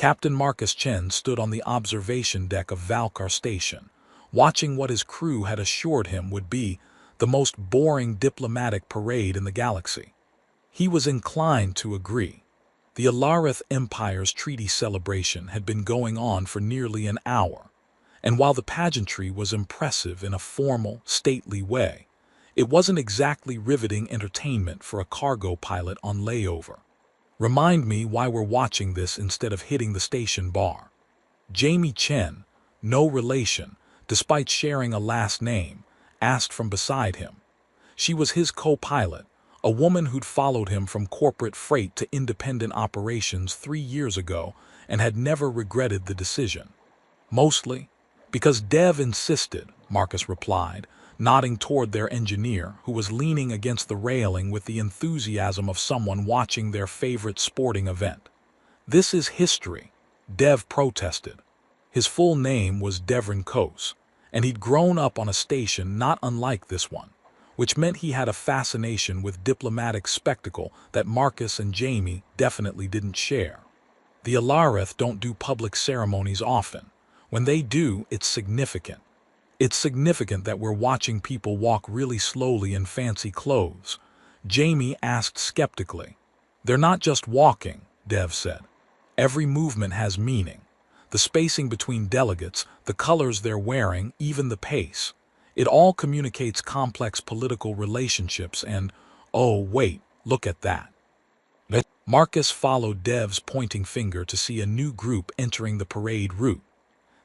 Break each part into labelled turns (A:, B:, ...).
A: Captain Marcus Chen stood on the observation deck of Valkar Station, watching what his crew had assured him would be the most boring diplomatic parade in the galaxy. He was inclined to agree. The Alarith Empire's treaty celebration had been going on for nearly an hour, and while the pageantry was impressive in a formal, stately way, it wasn't exactly riveting entertainment for a cargo pilot on layover. Remind me why we're watching this instead of hitting the station bar. Jamie Chen, no relation, despite sharing a last name, asked from beside him. She was his co-pilot, a woman who'd followed him from corporate freight to independent operations 3 years ago and had never regretted the decision. Mostly because Dev insisted, Marcus replied, nodding toward their engineer, who was leaning against the railing with the enthusiasm of someone watching their favorite sporting event. This is history, Dev protested. His full name was Devrin Kos, and he'd grown up on a station not unlike this one, which meant he had a fascination with diplomatic spectacle that Marcus and Jamie definitely didn't share. The Alarith don't do public ceremonies often. When they do, it's significant. It's significant that we're watching people walk really slowly in fancy clothes, Jamie asked skeptically. They're not just walking, Dev said. Every movement has meaning. The spacing between delegates, the colors they're wearing, even the pace. It all communicates complex political relationships and, oh wait, look at that. Marcus followed Dev's pointing finger to see a new group entering the parade route.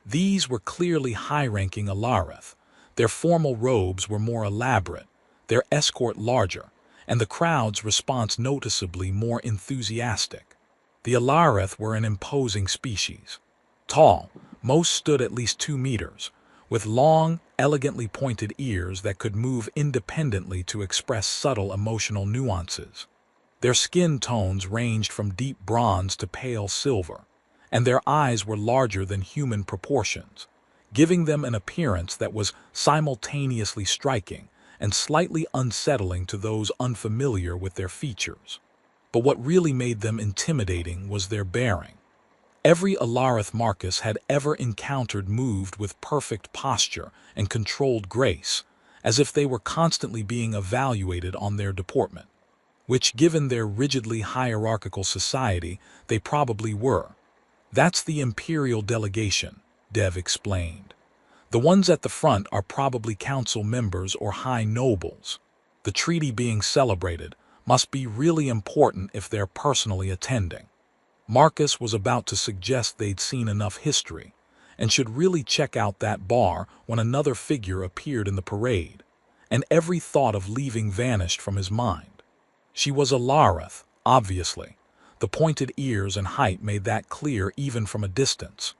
A: These were clearly high-ranking Alarith. Their formal robes were more elaborate, their escort larger, and the crowd's response noticeably more enthusiastic. The Alarith were an imposing species. Tall, most stood at least 2 meters, with long, elegantly pointed ears that could move independently to express subtle emotional nuances. Their skin tones ranged from deep bronze to pale silver, and their eyes were larger than human proportions, giving them an appearance that was simultaneously striking and slightly unsettling to those unfamiliar with their features. But what really made them intimidating was their bearing. Every Alarith Marcus had ever encountered moved with perfect posture and controlled grace, as if they were constantly being evaluated on their deportment, which, given their rigidly hierarchical society, they probably were. That's the Imperial delegation, Dev explained. The ones at the front are probably council members or high nobles. The treaty being celebrated must be really important if they're personally attending. Marcus was about to suggest they'd seen enough history and should really check out that bar when another figure appeared in the parade, and every thought of leaving vanished from his mind. She was Alarith, obviously. The pointed ears and height made that clear even from a distance.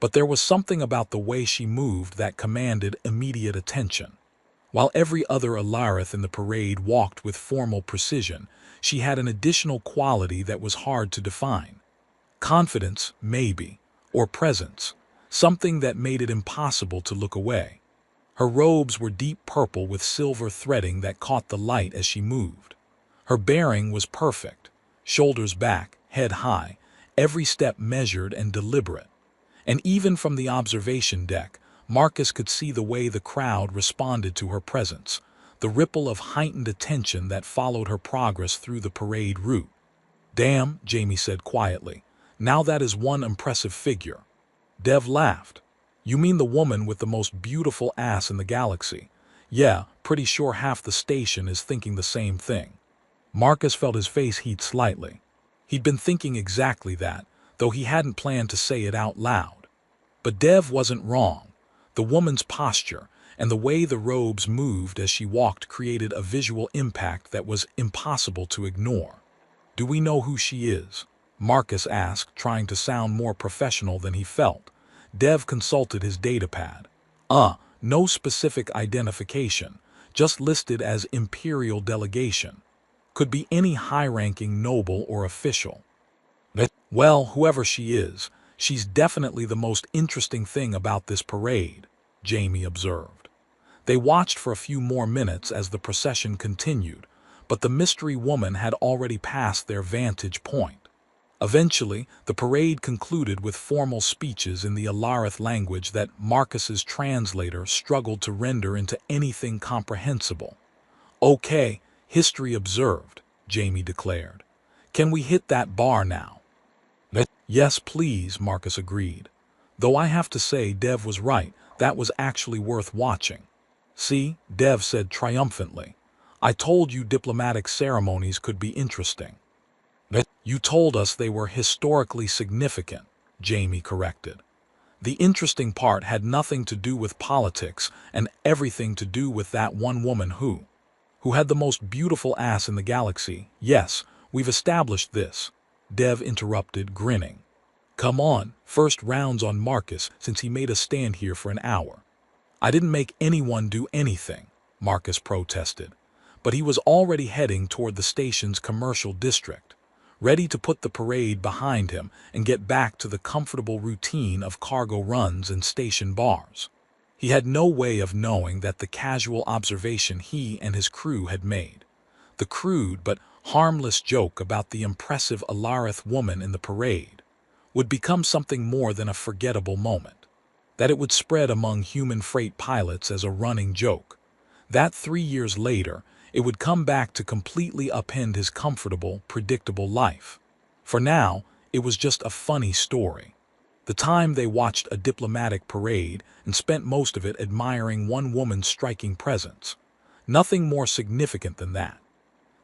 A: But there was something about the way she moved that commanded immediate attention. While every other Alarith in the parade walked with formal precision, she had an additional quality that was hard to define. Confidence, maybe, or presence, something that made it impossible to look away. Her robes were deep purple with silver threading that caught the light as she moved. Her bearing was perfect. Shoulders back, head high, every step measured and deliberate. And even from the observation deck, Marcus could see the way the crowd responded to her presence, the ripple of heightened attention that followed her progress through the parade route. Damn, Jamie said quietly, now that is one impressive figure. Dev laughed. You mean the woman with the most beautiful ass in the galaxy? Yeah, pretty sure half the station is thinking the same thing. Marcus felt his face heat slightly. He'd been thinking exactly that, though he hadn't planned to say it out loud. But Dev wasn't wrong. The woman's posture and the way the robes moved as she walked created a visual impact that was impossible to ignore. Do we know who she is? Marcus asked, trying to sound more professional than he felt. Dev consulted his datapad. No specific identification, just listed as Imperial delegation. Could be any high-ranking noble or official. Well, whoever she is, she's definitely the most interesting thing about this parade, Jamie observed. They watched for a few more minutes as the procession continued, but the mystery woman had already passed their vantage point. Eventually, the parade concluded with formal speeches in the Alarith language that Marcus's translator struggled to render into anything comprehensible. "Okay, history observed," Jamie declared. "Can we hit that bar now?" "Yes, please," Marcus agreed. "Though I have to say Dev was right, that was actually worth watching." "See," Dev said triumphantly. "I told you diplomatic ceremonies could be interesting." "You told us they were historically significant," Jamie corrected. "The interesting part had nothing to do with politics and everything to do with that one woman who had the most beautiful ass in the galaxy. Yes, we've established this," Dev interrupted, grinning. "Come on, first rounds on Marcus since he made us stand here for an hour." "I didn't make anyone do anything," Marcus protested, but he was already heading toward the station's commercial district, ready to put the parade behind him and get back to the comfortable routine of cargo runs and station bars. He had no way of knowing that the casual observation he and his crew had made, the crude but harmless joke about the impressive Alarith woman in the parade, would become something more than a forgettable moment, that it would spread among human freight pilots as a running joke, that 3 years later it would come back to completely upend his comfortable, predictable life. For now, it was just a funny story. The time they watched a diplomatic parade and spent most of it admiring one woman's striking presence. Nothing more significant than that.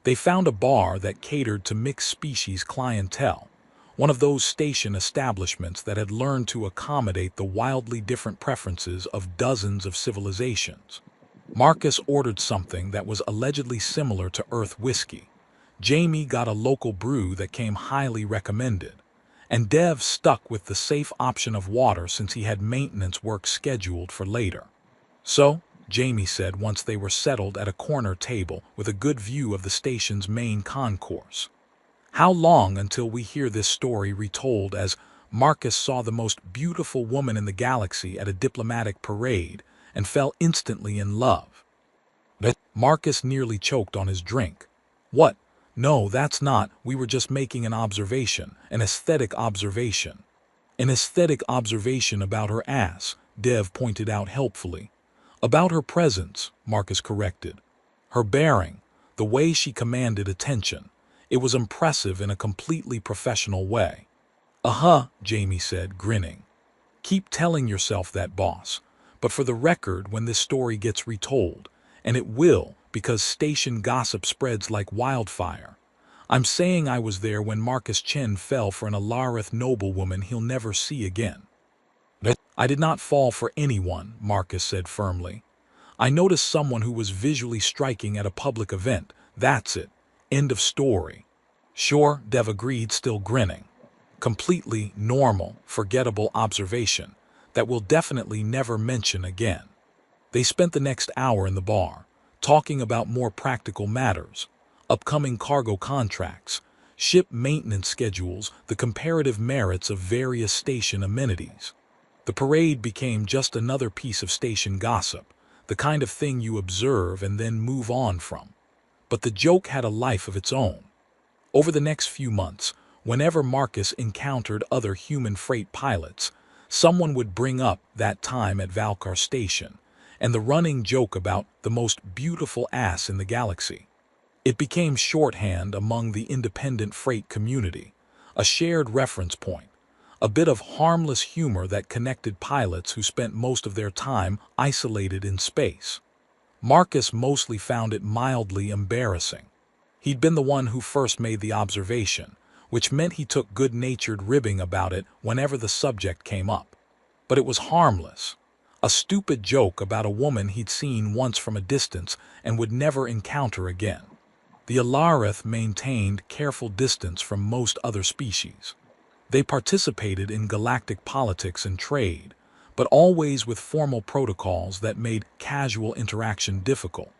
A: They found a bar that catered to mixed-species clientele, one of those station establishments that had learned to accommodate the wildly different preferences of dozens of civilizations. Marcus ordered something that was allegedly similar to Earth whiskey. Jamie got a local brew that came highly recommended, and Dev stuck with the safe option of water since he had maintenance work scheduled for later. "So," Jamie said once they were settled at a corner table with a good view of the station's main concourse, "how long until we hear this story retold as Marcus saw the most beautiful woman in the galaxy at a diplomatic parade and fell instantly in love?" Marcus nearly choked on his drink. "What? No, that's not. We were just making an observation, an aesthetic observation." "An aesthetic observation about her ass," Dev pointed out helpfully. "About her presence," Marcus corrected. "Her bearing, the way she commanded attention. It was impressive in a completely professional way." "Uh-huh," Jamie said, grinning. "Keep telling yourself that, boss. But for the record, when this story gets retold, and it will because station gossip spreads like wildfire, I'm saying I was there when Marcus Chen fell for an Alarith noblewoman he'll never see again." "I did not fall for anyone," Marcus said firmly. "I noticed someone who was visually striking at a public event. That's it. End of story." "Sure," Dev agreed, still grinning. "Completely normal, forgettable observation that we'll definitely never mention again." They spent the next hour in the bar, talking about more practical matters, upcoming cargo contracts, ship maintenance schedules, the comparative merits of various station amenities. The parade became just another piece of station gossip, the kind of thing you observe and then move on from. But the joke had a life of its own. Over the next few months, whenever Marcus encountered other human freight pilots, someone would bring up that time at Valkar Station and the running joke about the most beautiful ass in the galaxy. It became shorthand among the independent freight community, a shared reference point, a bit of harmless humor that connected pilots who spent most of their time isolated in space. Marcus mostly found it mildly embarrassing. He'd been the one who first made the observation, which meant he took good-natured ribbing about it whenever the subject came up. But it was harmless. A stupid joke about a woman he'd seen once from a distance and would never encounter again. The Alarith maintained careful distance from most other species. They participated in galactic politics and trade, but always with formal protocols that made casual interaction difficult.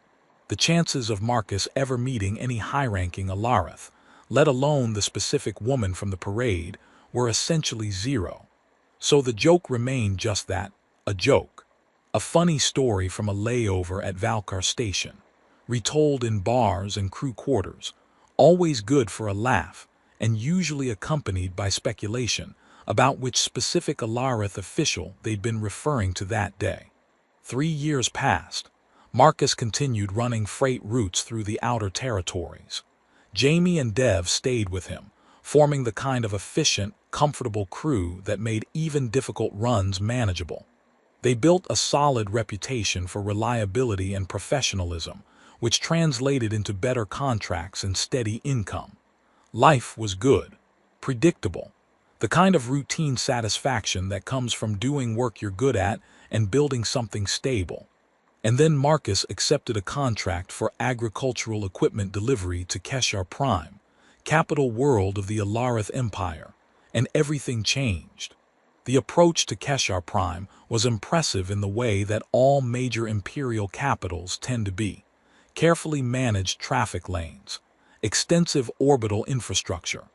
A: The chances of Marcus ever meeting any high-ranking Alarith, let alone the specific woman from the parade, were essentially zero. So the joke remained just that, a joke. A funny story from a layover at Valkar Station, retold in bars and crew quarters, always good for a laugh, and usually accompanied by speculation about which specific Alarith official they'd been referring to that day. 3 years passed. Marcus continued running freight routes through the outer territories. Jamie and Dev stayed with him, forming the kind of efficient, comfortable crew that made even difficult runs manageable. They built a solid reputation for reliability and professionalism, which translated into better contracts and steady income. Life was good, predictable, the kind of routine satisfaction that comes from doing work you're good at and building something stable. And then Marcus accepted a contract for agricultural equipment delivery to Keshar Prime, capital world of the Alarith Empire, and everything changed. The approach to Keshar Prime was impressive in the way that all major imperial capitals tend to be: carefully managed traffic lanes, extensive orbital infrastructure,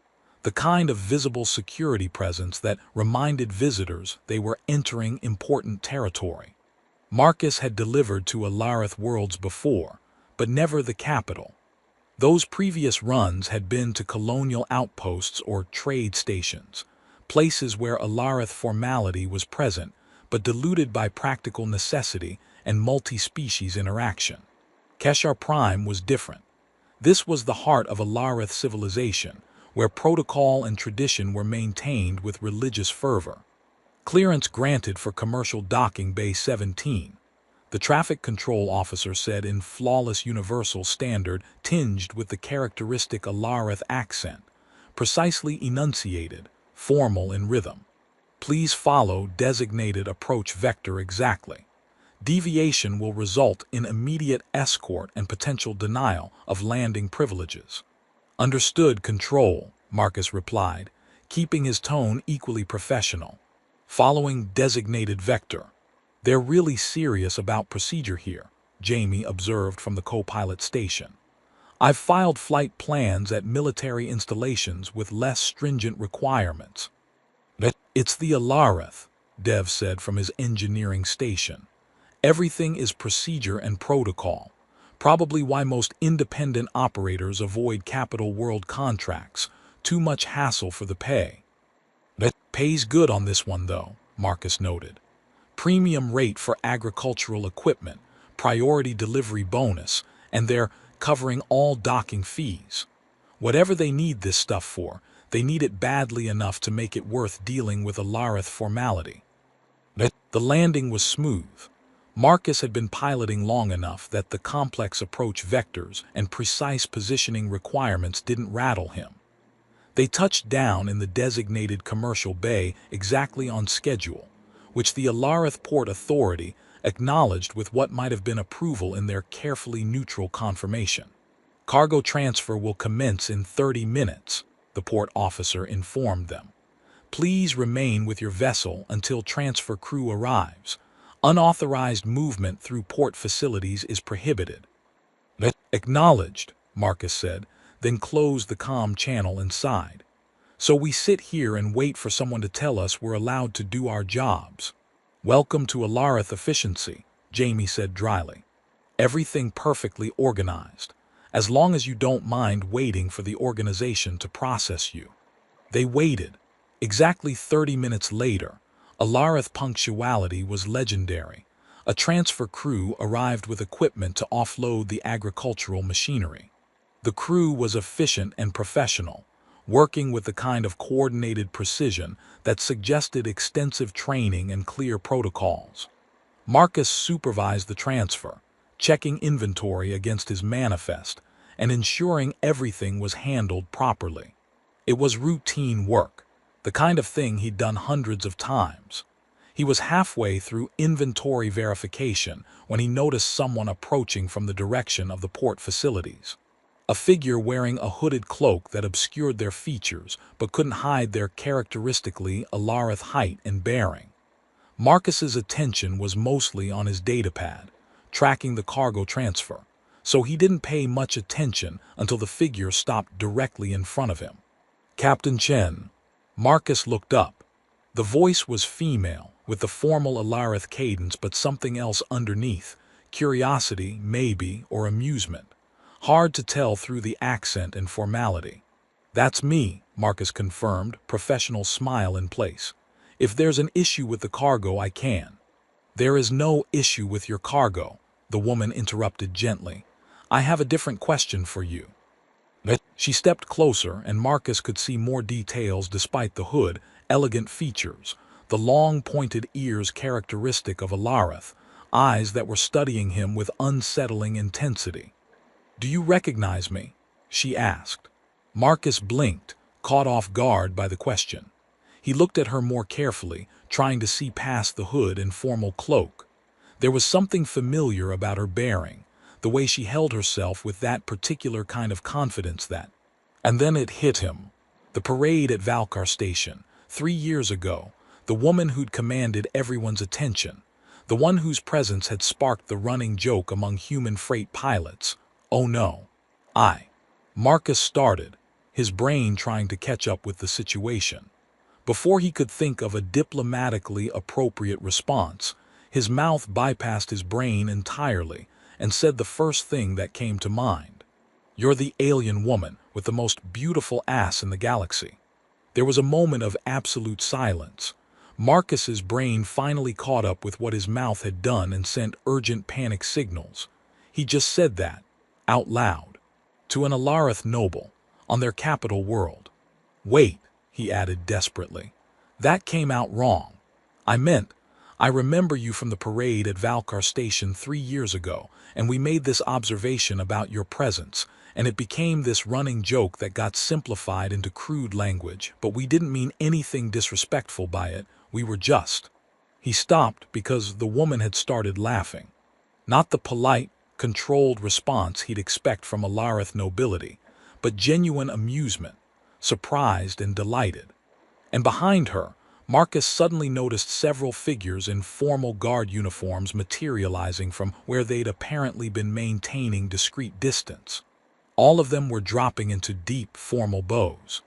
A: the kind of visible security presence that reminded visitors they were entering important territory. Marcus had delivered to Alarith worlds before, but never the capital. Those previous runs had been to colonial outposts or trade stations, places where Alarith formality was present, but diluted by practical necessity and multi-species interaction. Keshar Prime was different. This was the heart of Alarith civilization, where protocol and tradition were maintained with religious fervor. Clearance granted for commercial docking Bay 17, the traffic control officer said in flawless universal standard tinged with the characteristic Alarith accent, precisely enunciated, formal in rhythm. Please follow designated approach vector exactly. Deviation will result in immediate escort and potential denial of landing privileges. Understood, Control, Marcus replied, keeping his tone equally professional. Following designated vector. They're really serious about procedure here, Jamie observed from the co-pilot station. I've filed flight plans at military installations with less stringent requirements. It's the Alarith, Dev said from his engineering station. Everything is procedure and protocol, probably why most independent operators avoid capital world contracts, too much hassle for the pay. Pays good on this one though, Marcus noted. Premium rate for agricultural equipment, priority delivery bonus, and they're covering all docking fees. Whatever they need this stuff for, they need it badly enough to make it worth dealing with Alarith formality. The landing was smooth. Marcus had been piloting long enough that the complex approach vectors and precise positioning requirements didn't rattle him. They touched down in the designated commercial bay exactly on schedule, which the Alarith Port Authority acknowledged with what might have been approval in their carefully neutral confirmation. Cargo transfer will commence in 30 minutes, the port officer informed them. Please remain with your vessel until transfer crew arrives. Unauthorized movement through port facilities is prohibited. Acknowledged, Marcus said, then closed the comm channel inside. So we sit here and wait for someone to tell us we're allowed to do our jobs. Welcome to Alarith efficiency, Jamie said dryly. Everything perfectly organized, as long as you don't mind waiting for the organization to process you. They waited. Exactly 30 minutes later, Alarith punctuality was legendary. A transfer crew arrived with equipment to offload the agricultural machinery. The crew was efficient and professional, working with the kind of coordinated precision that suggested extensive training and clear protocols. Marcus supervised the transfer, checking inventory against his manifest and ensuring everything was handled properly. It was routine work, the kind of thing he'd done hundreds of times. He was halfway through inventory verification when he noticed someone approaching from the direction of the port facilities. A figure wearing a hooded cloak that obscured their features but couldn't hide their characteristically Alarith height and bearing. Marcus's attention was mostly on his datapad, tracking the cargo transfer, so he didn't pay much attention until the figure stopped directly in front of him. Captain Chen. Marcus looked up. The voice was female, with the formal Alarith cadence but something else underneath, curiosity, maybe, or amusement. Hard to tell through the accent and formality. That's me, Marcus confirmed, professional smile in place. If there's an issue with the cargo, I can. There is no issue with your cargo, the woman interrupted gently. I have a different question for you. She stepped closer, and Marcus could see more details despite the hood, elegant features, the long pointed ears characteristic of Alarith, eyes that were studying him with unsettling intensity. Do you recognize me? She asked. Marcus blinked, caught off guard by the question. He looked at her more carefully, trying to see past the hood and formal cloak. There was something familiar about her bearing, the way she held herself with that particular kind of confidence that... And then it hit him. The parade at Valkar Station, 3 years ago, the woman who'd commanded everyone's attention, the one whose presence had sparked the running joke among human freight pilots. Oh no. Marcus started, his brain trying to catch up with the situation. Before he could think of a diplomatically appropriate response, his mouth bypassed his brain entirely and said the first thing that came to mind. You're the alien woman with the most beautiful ass in the galaxy. There was a moment of absolute silence. Marcus's brain finally caught up with what his mouth had done and sent urgent panic signals. He just said that, out loud, to an Alarith noble, on their capital world. Wait, he added desperately. That came out wrong. I remember you from the parade at Valkar Station 3 years ago, and we made this observation about your presence, and it became this running joke that got simplified into crude language, but we didn't mean anything disrespectful by it, we were just... He stopped because the woman had started laughing. Not the polite, controlled response he'd expect from Alarith nobility, but genuine amusement, surprised and delighted. And behind her, Marcus suddenly noticed several figures in formal guard uniforms materializing from where they'd apparently been maintaining discreet distance. All of them were dropping into deep, formal bows.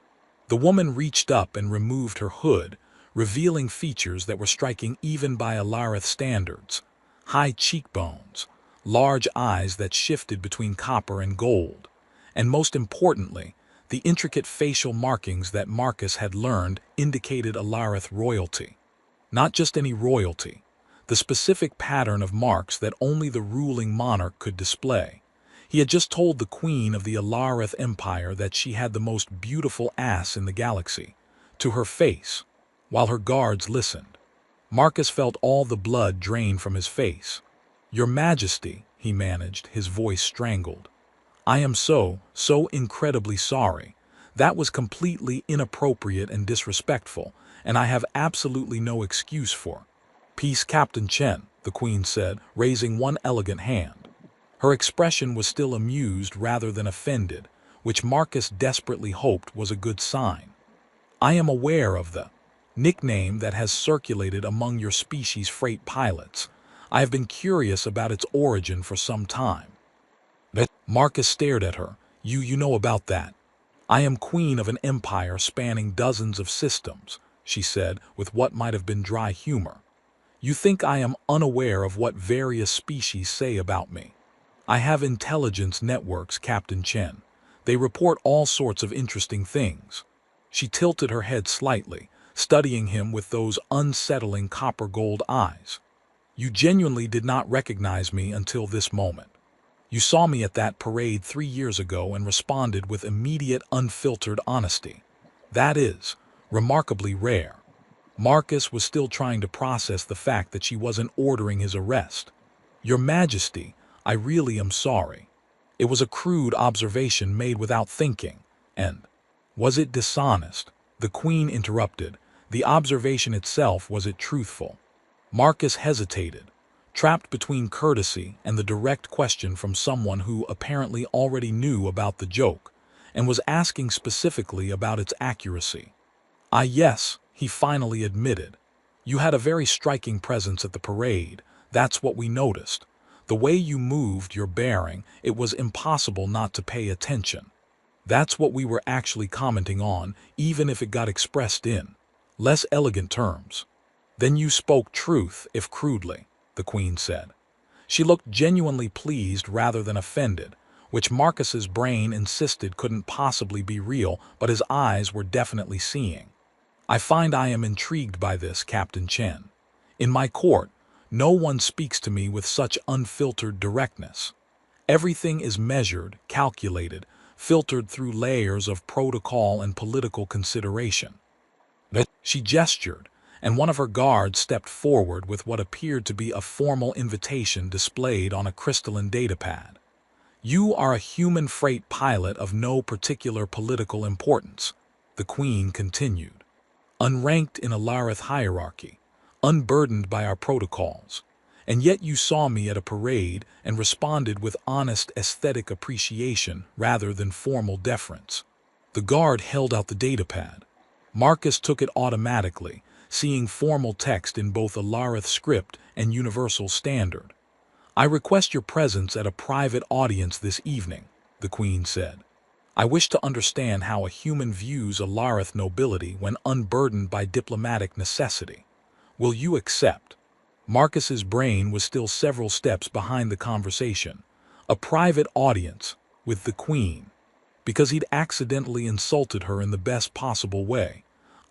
A: The woman reached up and removed her hood, revealing features that were striking even by Alarith standards. High cheekbones, large eyes that shifted between copper and gold, and most importantly, the intricate facial markings that Marcus had learned indicated Alarith royalty. Not just any royalty, the specific pattern of marks that only the ruling monarch could display. He had just told the queen of the Alarith Empire that she had the most beautiful ass in the galaxy, to her face, while her guards listened. Marcus felt all the blood drain from his face. Your Majesty, he managed, his voice strangled. I am so incredibly sorry. That was completely inappropriate and disrespectful, and I have absolutely no excuse for. Peace, Captain Chen, the Queen said, raising one elegant hand. Her expression was still amused rather than offended, which Marcus desperately hoped was a good sign. I am aware of the nickname that has circulated among your species' freight pilots. I have been curious about its origin for some time. Marcus stared at her. You know about that. I am queen of an empire spanning dozens of systems, she said with what might have been dry humor. You think I am unaware of what various species say about me? I have intelligence networks, Captain Chen. They report all sorts of interesting things. She tilted her head slightly, studying him with those unsettling copper-gold eyes. You genuinely did not recognize me until this moment. You saw me at that parade 3 years ago and responded with immediate, unfiltered honesty. That is remarkably rare. Marcus was still trying to process the fact that she wasn't ordering his arrest. Your Majesty, I really am sorry. It was a crude observation made without thinking, and... Was it dishonest? The Queen interrupted. The observation itself, was it truthful? Marcus hesitated, trapped between courtesy and the direct question from someone who apparently already knew about the joke and was asking specifically about its accuracy. Yes, he finally admitted. You had a very striking presence at the parade. That's what we noticed. The way you moved, your bearing, it was impossible not to pay attention. That's what we were actually commenting on, even if it got expressed in less elegant terms. Then you spoke truth, if crudely, the Queen said. She looked genuinely pleased rather than offended, which Marcus's brain insisted couldn't possibly be real, but his eyes were definitely seeing. I find I am intrigued by this, Captain Chen. In my court, no one speaks to me with such unfiltered directness. Everything is measured, calculated, filtered through layers of protocol and political consideration. She gestured, and one of her guards stepped forward with what appeared to be a formal invitation displayed on a crystalline datapad. You are a human freight pilot of no particular political importance, the Queen continued. Unranked in a Lareth hierarchy, unburdened by our protocols, and yet you saw me at a parade and responded with honest aesthetic appreciation rather than formal deference. The guard held out the datapad. Marcus took it automatically, seeing formal text in both a Lareth script and universal standard. I request your presence at a private audience this evening, the Queen said. I wish to understand how a human views a Lareth nobility when unburdened by diplomatic necessity. Will you accept? Marcus's brain was still several steps behind the conversation. A private audience with the Queen, because he'd accidentally insulted her in the best possible way.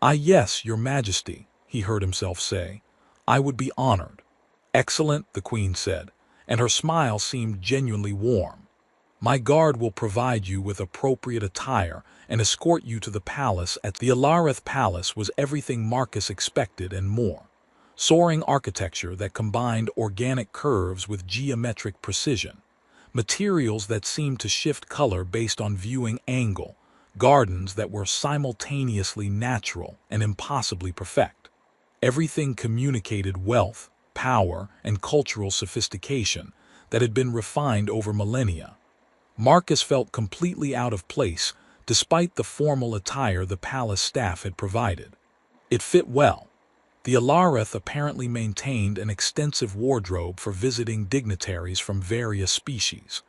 A: Yes, Your Majesty, he heard himself say. I would be honored. Excellent, the Queen said, and her smile seemed genuinely warm. My guard will provide you with appropriate attire and escort you to the palace. At the Alareth Palace was everything Marcus expected and more. Soaring architecture that combined organic curves with geometric precision, materials that seemed to shift color based on viewing angle, gardens that were simultaneously natural and impossibly perfect. Everything communicated wealth, power, and cultural sophistication that had been refined over millennia. Marcus felt completely out of place despite the formal attire the palace staff had provided. It fit well. The Alareth apparently maintained an extensive wardrobe for visiting dignitaries from various species,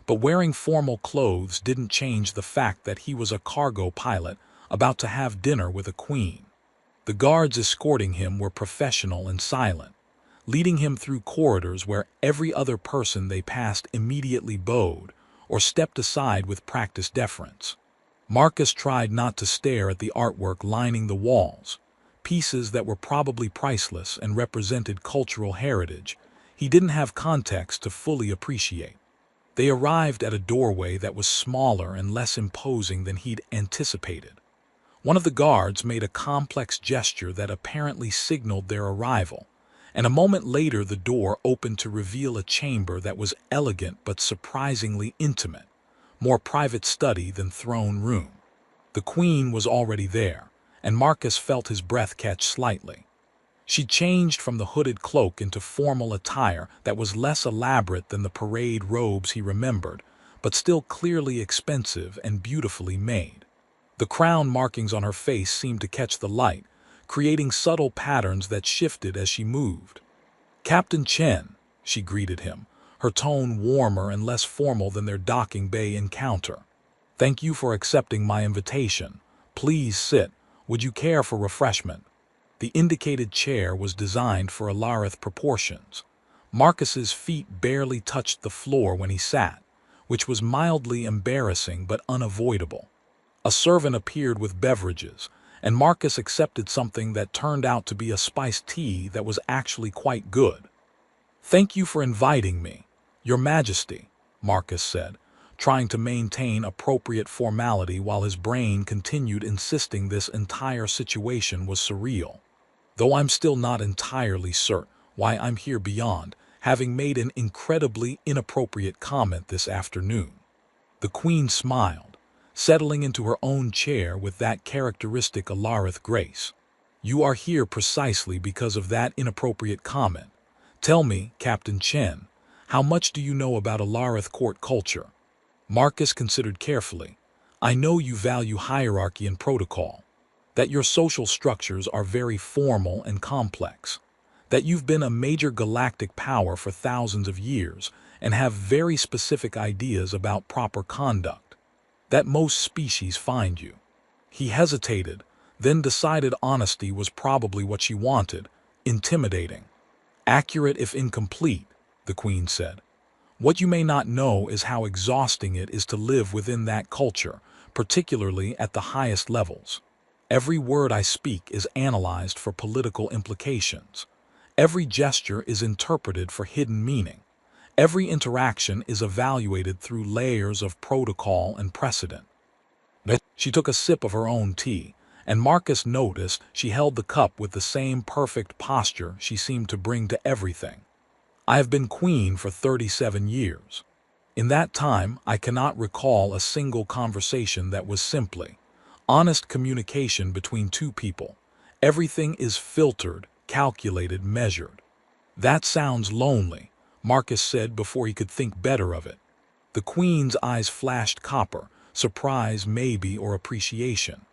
A: but wearing formal clothes didn't change the fact that he was a cargo pilot about to have dinner with a queen. The guards escorting him were professional and silent, leading him through corridors where every other person they passed immediately bowed or stepped aside with practiced deference. Marcus tried not to stare at the artwork lining the walls, pieces that were probably priceless and represented cultural heritage he didn't have context to fully appreciate. They arrived at a doorway that was smaller and less imposing than he'd anticipated. One of the guards made a complex gesture that apparently signaled their arrival, and a moment later the door opened to reveal a chamber that was elegant but surprisingly intimate, more private study than throne room. The Queen was already there, and Marcus felt his breath catch slightly. She changed from the hooded cloak into formal attire that was less elaborate than the parade robes he remembered, but still clearly expensive and beautifully made. The crown markings on her face seemed to catch the light, creating subtle patterns that shifted as she moved. Captain Chen, she greeted him, her tone warmer and less formal than their docking bay encounter. Thank you for accepting my invitation. Please sit. Would you care for refreshment? The indicated chair was designed for Alareth proportions. Marcus's feet barely touched the floor when he sat, which was mildly embarrassing but unavoidable. A servant appeared with beverages, and Marcus accepted something that turned out to be a spiced tea that was actually quite good. Thank you for inviting me, Your Majesty, Marcus said, trying to maintain appropriate formality while his brain continued insisting this entire situation was surreal. Though I'm still not entirely certain why I'm here beyond having made an incredibly inappropriate comment this afternoon. The Queen smiled, settling into her own chair with that characteristic Alareth grace. You are here precisely because of that inappropriate comment. Tell me, Captain Chen, how much do you know about Alareth court culture? Marcus considered carefully. I know you value hierarchy and protocol, that your social structures are very formal and complex, that you've been a major galactic power for thousands of years and have very specific ideas about proper conduct, that most species find you. He hesitated, then decided honesty was probably what she wanted, intimidating. Accurate if incomplete, the Queen said. What you may not know is how exhausting it is to live within that culture, particularly at the highest levels. Every word I speak is analyzed for political implications. Every gesture is interpreted for hidden meaning. Every interaction is evaluated through layers of protocol and precedent. She took a sip of her own tea, and Marcus noticed she held the cup with the same perfect posture she seemed to bring to everything. I have been queen for 37 years. In that time, I cannot recall a single conversation that was simply honest communication between two people. Everything is filtered, calculated, measured. That sounds lonely, Marcus said before he could think better of it. The queen's eyes flashed copper, surprise maybe or appreciation.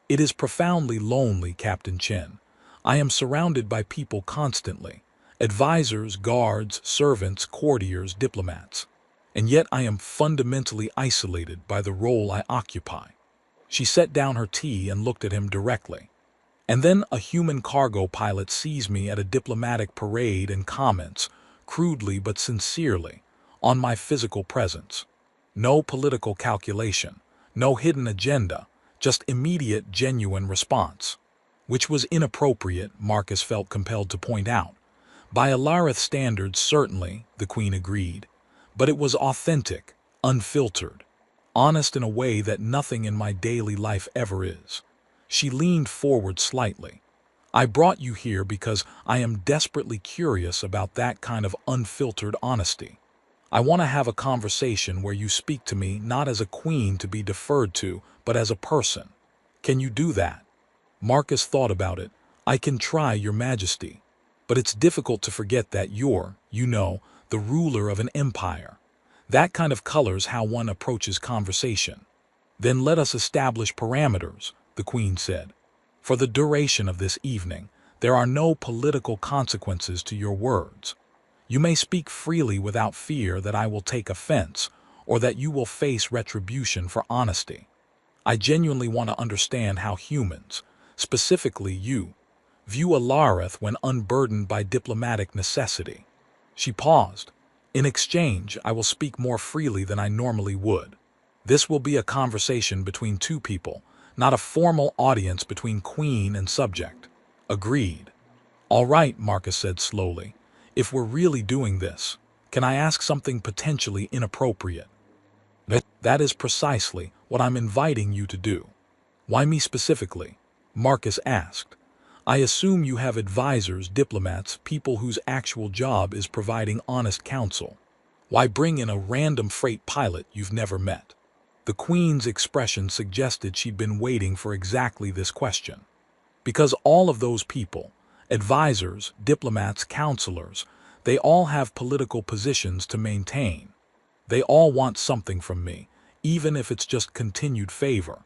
A: It is profoundly lonely, Captain Chen. I am surrounded by people constantly. Advisors, guards, servants, courtiers, diplomats. And yet I am fundamentally isolated by the role I occupy. She set down her tea and looked at him directly. And then a human cargo pilot sees me at a diplomatic parade and comments, crudely but sincerely, on my physical presence. No political calculation, no hidden agenda, just immediate, genuine response. Which was inappropriate, Marcus felt compelled to point out. By Alarith standards, certainly, the Queen agreed. But it was authentic, unfiltered, honest in a way that nothing in my daily life ever is. She leaned forward slightly. I brought you here because I am desperately curious about that kind of unfiltered honesty. I want to have a conversation where you speak to me not as a queen to be deferred to, but as a person. Can you do that? Marcus thought about it. I can try, Your Majesty. But it's difficult to forget that you're, the ruler of an empire. That kind of colors how one approaches conversation. Then let us establish parameters, the Queen said. For the duration of this evening, there are no political consequences to your words. You may speak freely without fear that I will take offense, or that you will face retribution for honesty. I genuinely want to understand how humans, specifically you, view Alarith when unburdened by diplomatic necessity. She paused. In exchange, I will speak more freely than I normally would. This will be a conversation between two people, not a formal audience between queen and subject. Agreed. All right, Marcus said slowly. If we're really doing this, can I ask something potentially inappropriate? That is precisely what I'm inviting you to do. Why me specifically? Marcus asked. I assume you have advisors, diplomats, people whose actual job is providing honest counsel. Why bring in a random freight pilot you've never met? The Queen's expression suggested she'd been waiting for exactly this question. Because all of those people, advisors, diplomats, counselors, they all have political positions to maintain. They all want something from me, even if it's just continued favor.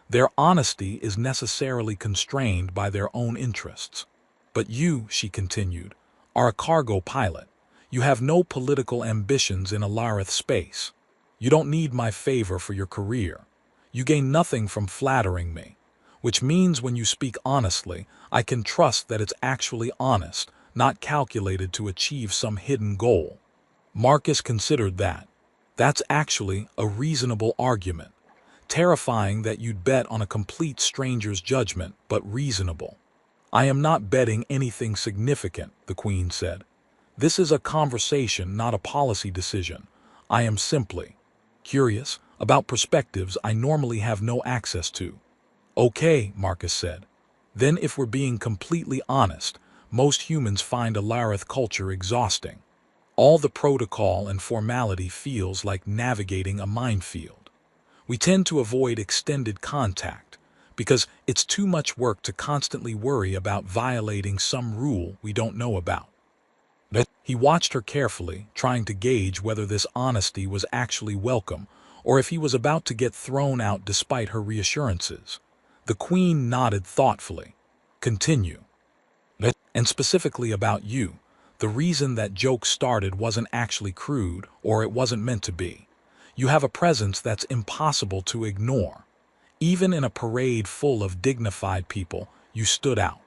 A: Their honesty is necessarily constrained by their own interests. But you, she continued, are a cargo pilot. You have no political ambitions in Alarith space. You don't need my favor for your career. You gain nothing from flattering me, which means when you speak honestly, I can trust that it's actually honest, not calculated to achieve some hidden goal. Marcus considered that. That's actually a reasonable argument. Terrifying that you'd bet on a complete stranger's judgment, but reasonable. I am not betting anything significant, the Queen said. This is a conversation, not a policy decision. I am simply curious about perspectives I normally have no access to. Okay, Marcus said. Then if we're being completely honest, most humans find Alarith culture exhausting. All the protocol and formality feels like navigating a minefield. We tend to avoid extended contact because it's too much work to constantly worry about violating some rule we don't know about. He watched her carefully, trying to gauge whether this honesty was actually welcome or if he was about to get thrown out despite her reassurances. The Queen nodded thoughtfully. Continue. And specifically about you, the reason that joke started wasn't actually crude or it wasn't meant to be. You have a presence that's impossible to ignore. Even in a parade full of dignified people, you stood out.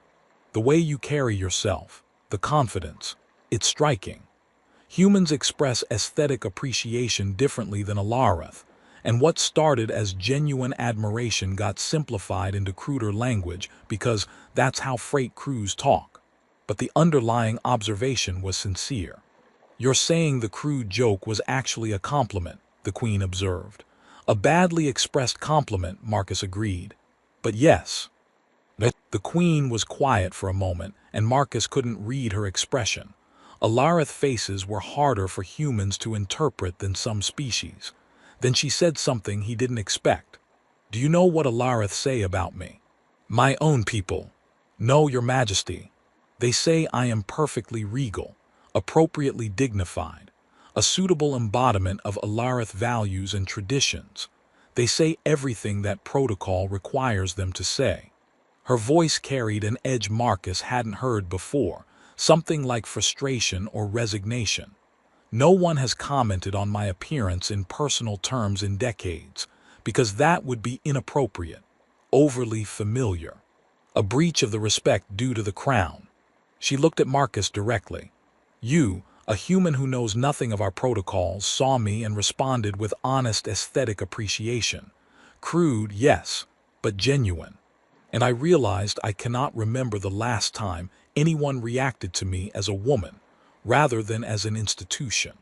A: The way you carry yourself, the confidence, it's striking. Humans express aesthetic appreciation differently than Alareth, and what started as genuine admiration got simplified into cruder language because that's how freight crews talk. But the underlying observation was sincere. "You're saying the crude joke was actually a compliment," the Queen observed. "A badly expressed compliment," Marcus agreed. "But yes." The Queen was quiet for a moment, and Marcus couldn't read her expression. Alareth faces were harder for humans to interpret than some species. Then she said something he didn't expect. "Do you know what Alareth say about me?" "My own people." "No, Your Majesty. They say I am perfectly regal, appropriately dignified, a suitable embodiment of Alareth values and traditions. They say everything that protocol requires them to say." Her voice carried an edge Marcus hadn't heard before, something like frustration or resignation. "No one has commented on my appearance in personal terms in decades, because that would be inappropriate, overly familiar, a breach of the respect due to the crown." She looked at Marcus directly. "You, a human who knows nothing of our protocols, saw me and responded with honest aesthetic appreciation. Crude, yes, but genuine. And I realized I cannot remember the last time anyone reacted to me as a woman, rather than as an institution."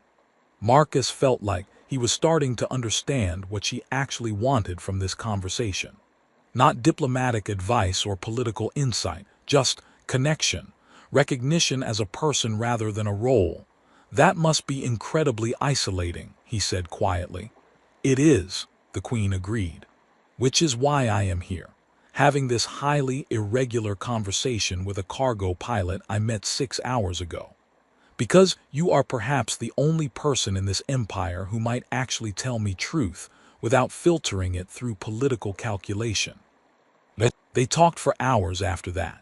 A: Marcus felt like he was starting to understand what she actually wanted from this conversation. Not diplomatic advice or political insight, just connection, recognition as a person rather than a role. "That must be incredibly isolating," he said quietly. "It is," the Queen agreed. "Which is why I am here, having this highly irregular conversation with a cargo pilot I met 6 hours ago. Because you are perhaps the only person in this empire who might actually tell me truth without filtering it through political calculation." They talked for hours after that.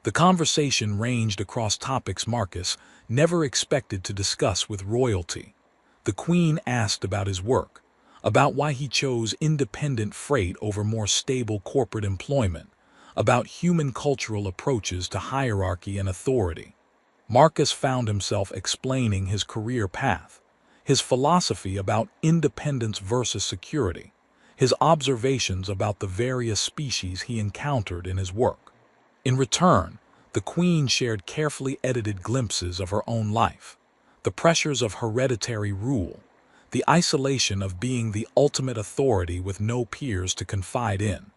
A: The conversation ranged across topics Marcus never expected to discuss with royalty. The Queen asked about his work, about why he chose independent freight over more stable corporate employment, about human cultural approaches to hierarchy and authority. Marcus found himself explaining his career path, his philosophy about independence versus security, his observations about the various species he encountered in his work. In return, the Queen shared carefully edited glimpses of her own life, the pressures of hereditary rule, the isolation of being the ultimate authority with no peers to confide in,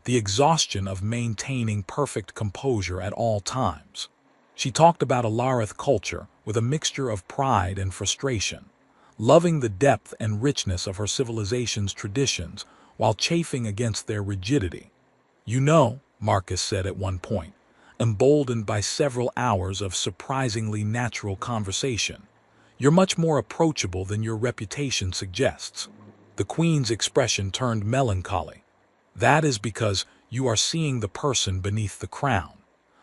A: the exhaustion of maintaining perfect composure at all times. She talked about Alareth culture with a mixture of pride and frustration, loving the depth and richness of her civilization's traditions while chafing against their rigidity. "You know," Marcus said at one point, emboldened by several hours of surprisingly natural conversation, "you're much more approachable than your reputation suggests." The Queen's expression turned melancholy. "That is because you are seeing the person beneath the crown.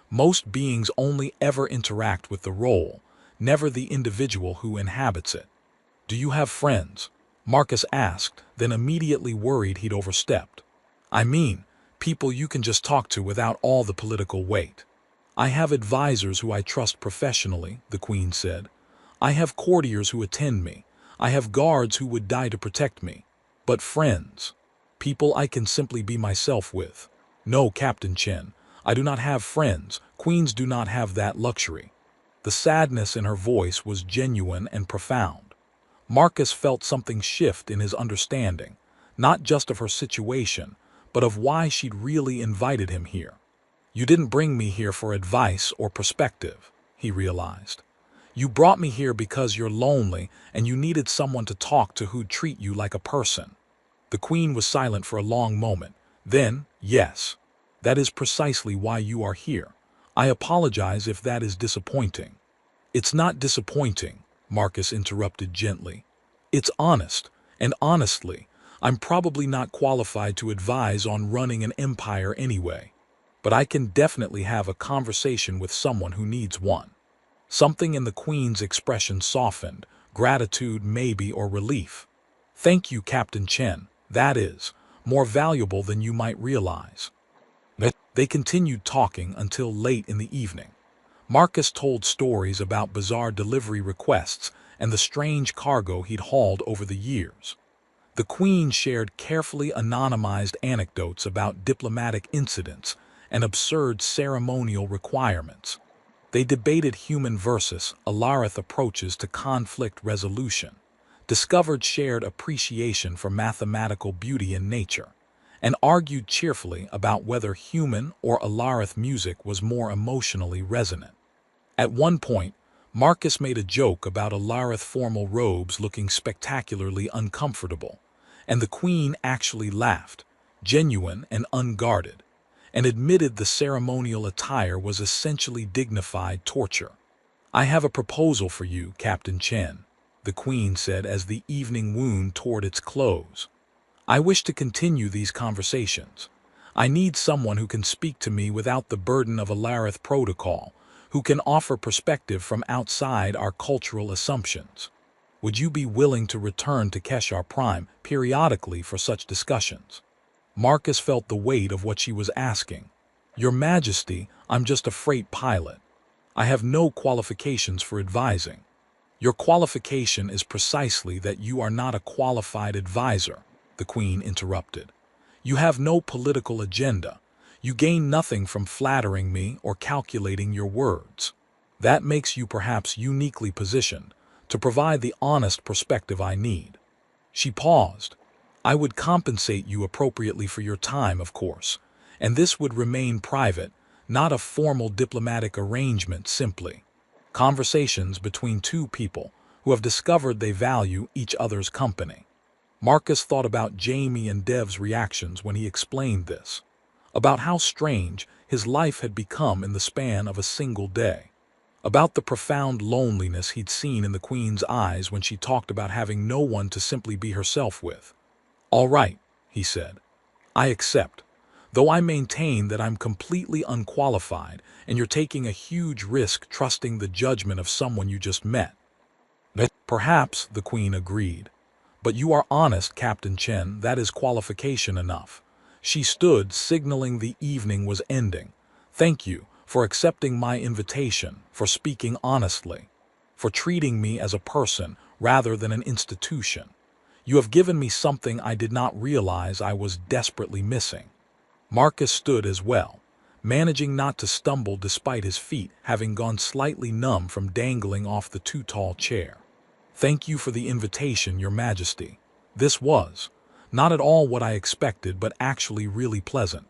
A: Most beings only ever interact with the role, never the individual who inhabits it." "Do you have friends?" Marcus asked, then immediately worried he'd overstepped. "I mean, people you can just talk to without all the political weight." "I have advisors who I trust professionally," the Queen said. "I have courtiers who attend me. I have guards who would die to protect me. But friends, people I can simply be myself with. No, Captain Chen, I do not have friends. Queens do not have that luxury." The sadness in her voice was genuine and profound. Marcus felt something shift in his understanding, not just of her situation, but of why she'd really invited him here. "You didn't bring me here for advice or perspective," he realized. "You brought me here because you're lonely and you needed someone to talk to who'd treat you like a person." The Queen was silent for a long moment. Then, "Yes, that is precisely why you are here. I apologize if that is disappointing." "It's not disappointing," Marcus interrupted gently. "It's honest, and honestly, I'm probably not qualified to advise on running an empire anyway. But I can definitely have a conversation with someone who needs one." Something in the Queen's expression softened, gratitude maybe or relief. "Thank you, Captain Chen. That is more valuable than you might realize." They continued talking until late in the evening. Marcus told stories about bizarre delivery requests and the strange cargo he'd hauled over the years. The Queen shared carefully anonymized anecdotes about diplomatic incidents and absurd ceremonial requirements. They debated human versus Alarith approaches to conflict resolution, discovered shared appreciation for mathematical beauty in nature, and argued cheerfully about whether human or Alarith music was more emotionally resonant. At one point, Marcus made a joke about Alarith formal robes looking spectacularly uncomfortable, and the Queen actually laughed, genuine and unguarded, and admitted the ceremonial attire was essentially dignified torture. "I have a proposal for you, Captain Chen," the Queen said as the evening wound toward its close. "I wish to continue these conversations. I need someone who can speak to me without the burden of Alarith protocol, who can offer perspective from outside our cultural assumptions. Would you be willing to return to Keshar Prime periodically for such discussions?" Marcus felt the weight of what she was asking. "Your Majesty, I'm just a freight pilot. I have no qualifications for advising." "Your qualification is precisely that you are not a qualified advisor," the Queen interrupted. "You have no political agenda. You gain nothing from flattering me or calculating your words. That makes you perhaps uniquely positioned to provide the honest perspective I need." She paused. "I would compensate you appropriately for your time, of course, and this would remain private, not a formal diplomatic arrangement simply. Conversations between two people who have discovered they value each other's company." Marcus thought about Jamie and Dev's reactions when he explained this, about how strange his life had become in the span of a single day, about the profound loneliness he'd seen in the Queen's eyes when she talked about having no one to simply be herself with. "All right," he said. "I accept, though I maintain that I'm completely unqualified and you're taking a huge risk trusting the judgment of someone you just met." "Perhaps," the Queen agreed. "But you are honest, Captain Chen, that is qualification enough." She stood, signaling the evening was ending. "Thank you for accepting my invitation, for speaking honestly, for treating me as a person rather than an institution. You have given me something I did not realize I was desperately missing." Marcus stood as well, managing not to stumble despite his feet having gone slightly numb from dangling off the too tall chair. "Thank you for the invitation, Your Majesty. This was not at all what I expected, but actually really pleasant."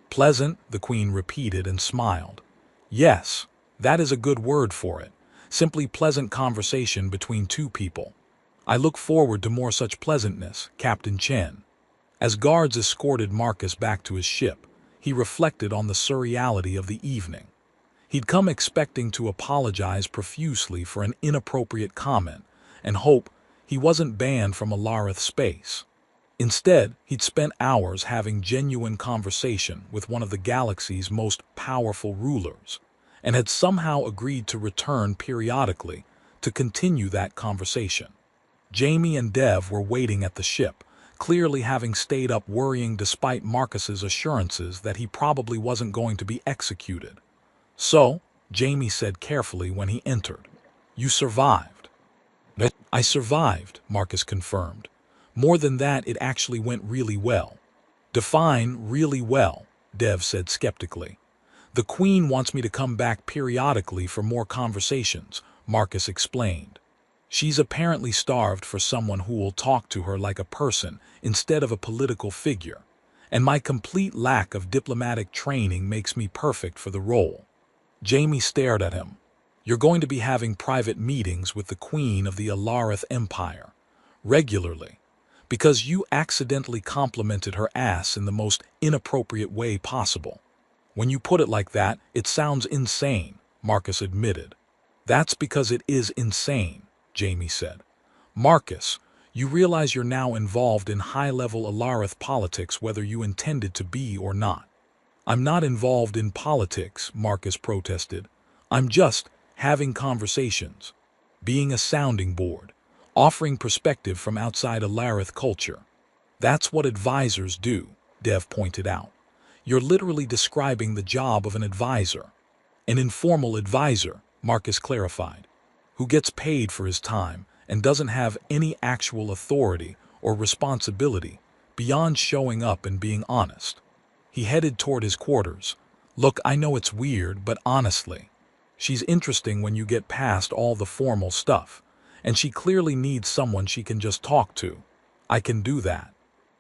A: "Pleasant," the Queen repeated and smiled. "Yes, that is a good word for it. Simply pleasant conversation between two people. I look forward to more such pleasantness, Captain Chen." As guards escorted Marcus back to his ship, he reflected on the surreality of the evening. He'd come expecting to apologize profusely for an inappropriate comment and hope he wasn't banned from Alarith space. Instead, he'd spent hours having genuine conversation with one of the galaxy's most powerful rulers, and had somehow agreed to return periodically to continue that conversation. Jamie and Dev were waiting at the ship, clearly having stayed up worrying despite Marcus's assurances that he probably wasn't going to be executed. "So," Jamie said carefully when he entered, "you survived." "I survived," Marcus confirmed. "More than that, it actually went really well." "Define really well," Dev said skeptically. "The Queen wants me to come back periodically for more conversations," Marcus explained. "She's apparently starved for someone who will talk to her like a person instead of a political figure, and my complete lack of diplomatic training makes me perfect for the role." Jamie stared at him. "You're going to be having private meetings with the Queen of the Alarith Empire regularly, because you accidentally complimented her ass in the most inappropriate way possible." "When you put it like that, it sounds insane," Marcus admitted. "That's because it is insane," Jamie said. "Marcus, you realize you're now involved in high-level Alarith politics whether you intended to be or not." "I'm not involved in politics," Marcus protested. "I'm just having conversations, being a sounding board, offering perspective from outside Alarith culture." "That's what advisors do," Dev pointed out. "You're literally describing the job of an advisor." "An informal advisor," Marcus clarified, "who gets paid for his time and doesn't have any actual authority or responsibility beyond showing up and being honest. He headed toward his quarters. Look, I know it's weird, but honestly, she's interesting when you get past all the formal stuff, and she clearly needs someone she can just talk to. I can do that.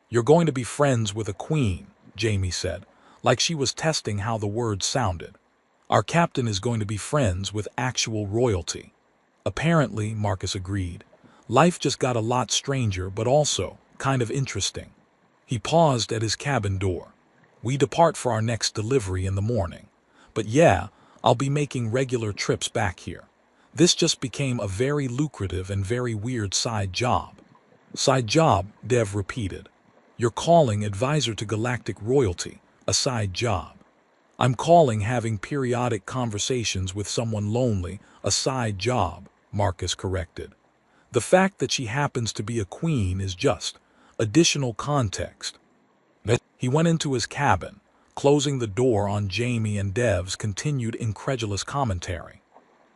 A: You're going to be friends with a queen, Jamie said, like she was testing how the words sounded. Our captain is going to be friends with actual royalty. Apparently, Marcus agreed. Life just got a lot stranger, but also kind of interesting. He paused at his cabin door. We depart for our next delivery in the morning. But yeah, I'll be making regular trips back here. This just became a very lucrative and very weird side job. Side job, Dev repeated. You're calling advisor to Galactic royalty a side job. I'm calling having periodic conversations with someone lonely a side job, Marcus corrected. The fact that she happens to be a queen is just additional context. He went into his cabin, closing the door on Jamie and Dev's continued incredulous commentary.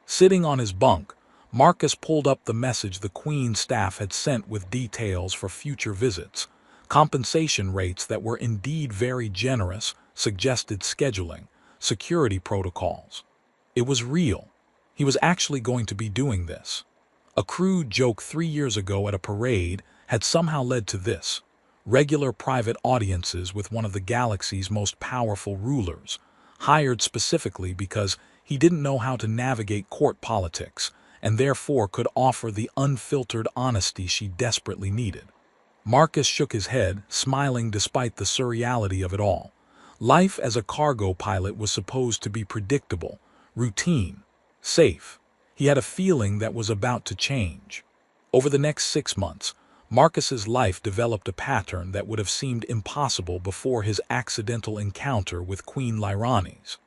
A: Sitting on his bunk, Marcus pulled up the message the Queen's staff had sent with details for future visits, compensation rates that were indeed very generous, suggested scheduling, security protocols. It was real. He was actually going to be doing this. A crude joke 3 years ago at a parade had somehow led to this. Regular private audiences with one of the galaxy's most powerful rulers, hired specifically because he didn't know how to navigate court politics and therefore could offer the unfiltered honesty she desperately needed. Marcus shook his head, smiling despite the surreality of it all. Life as a cargo pilot was supposed to be predictable, routine, safe. He had a feeling that was about to change. Over the next 6 months, Marcus's life developed a pattern that would have seemed impossible before his accidental encounter with Queen Lyranes.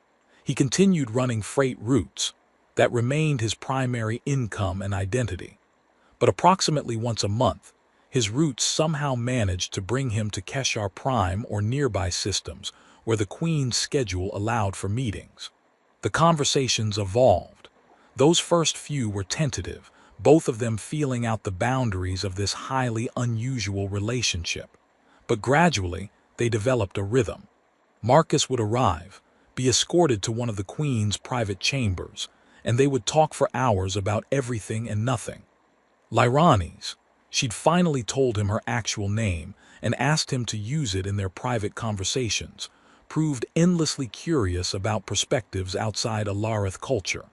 A: He continued running freight routes. That remained his primary income and identity. But approximately once a month, his routes somehow managed to bring him to Keshar Prime or nearby systems where the Queen's schedule allowed for meetings. The conversations evolved. Those first few were tentative, both of them feeling out the boundaries of this highly unusual relationship. But gradually, they developed a rhythm. Marcus would arrive, be escorted to one of the Queen's private chambers, and they would talk for hours about everything and nothing. Lyranes, she'd finally told him her actual name and asked him to use it in their private conversations, proved endlessly curious about perspectives outside Alarith culture.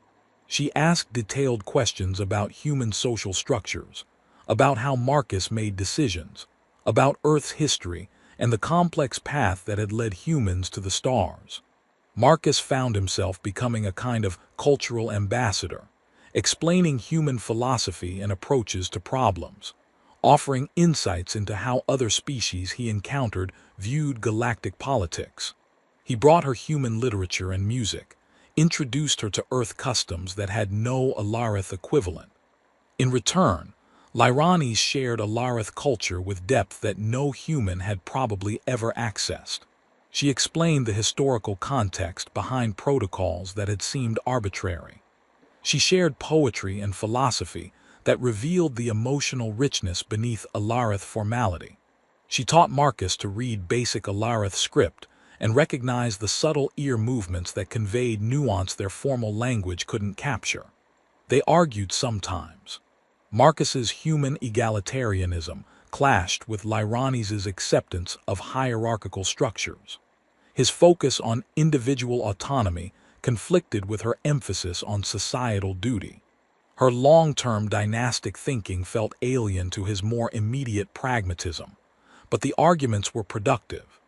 A: She asked detailed questions about human social structures, about how Marcus made decisions, about Earth's history and the complex path that had led humans to the stars. Marcus found himself becoming a kind of cultural ambassador, explaining human philosophy and approaches to problems, offering insights into how other species he encountered viewed galactic politics. He brought her human literature and music, introduced her to Earth customs that had no Alarith equivalent. In return, Lyranes shared Alarith culture with depth that no human had probably ever accessed. She explained the historical context behind protocols that had seemed arbitrary. She shared poetry and philosophy that revealed the emotional richness beneath Alarith formality. She taught Marcus to read basic Alarith script and recognize the subtle ear movements that conveyed nuance their formal language couldn't capture. They argued sometimes. Marcus's human egalitarianism clashed with Lyranes' acceptance of hierarchical structures. His focus on individual autonomy conflicted with her emphasis on societal duty. Her long-term dynastic thinking felt alien to his more immediate pragmatism, but the arguments were productive.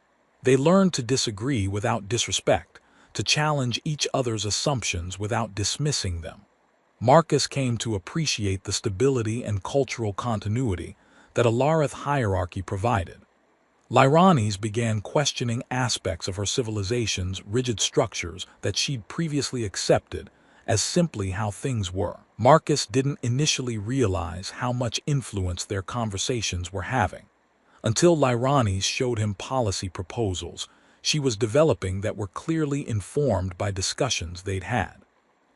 A: They learned to disagree without disrespect, to challenge each other's assumptions without dismissing them. Marcus came to appreciate the stability and cultural continuity that Alarith hierarchy provided. Lyranes began questioning aspects of her civilization's rigid structures that she'd previously accepted as simply how things were. Marcus didn't initially realize how much influence their conversations were having, until Lyranes showed him policy proposals she was developing that were clearly informed by discussions they'd had.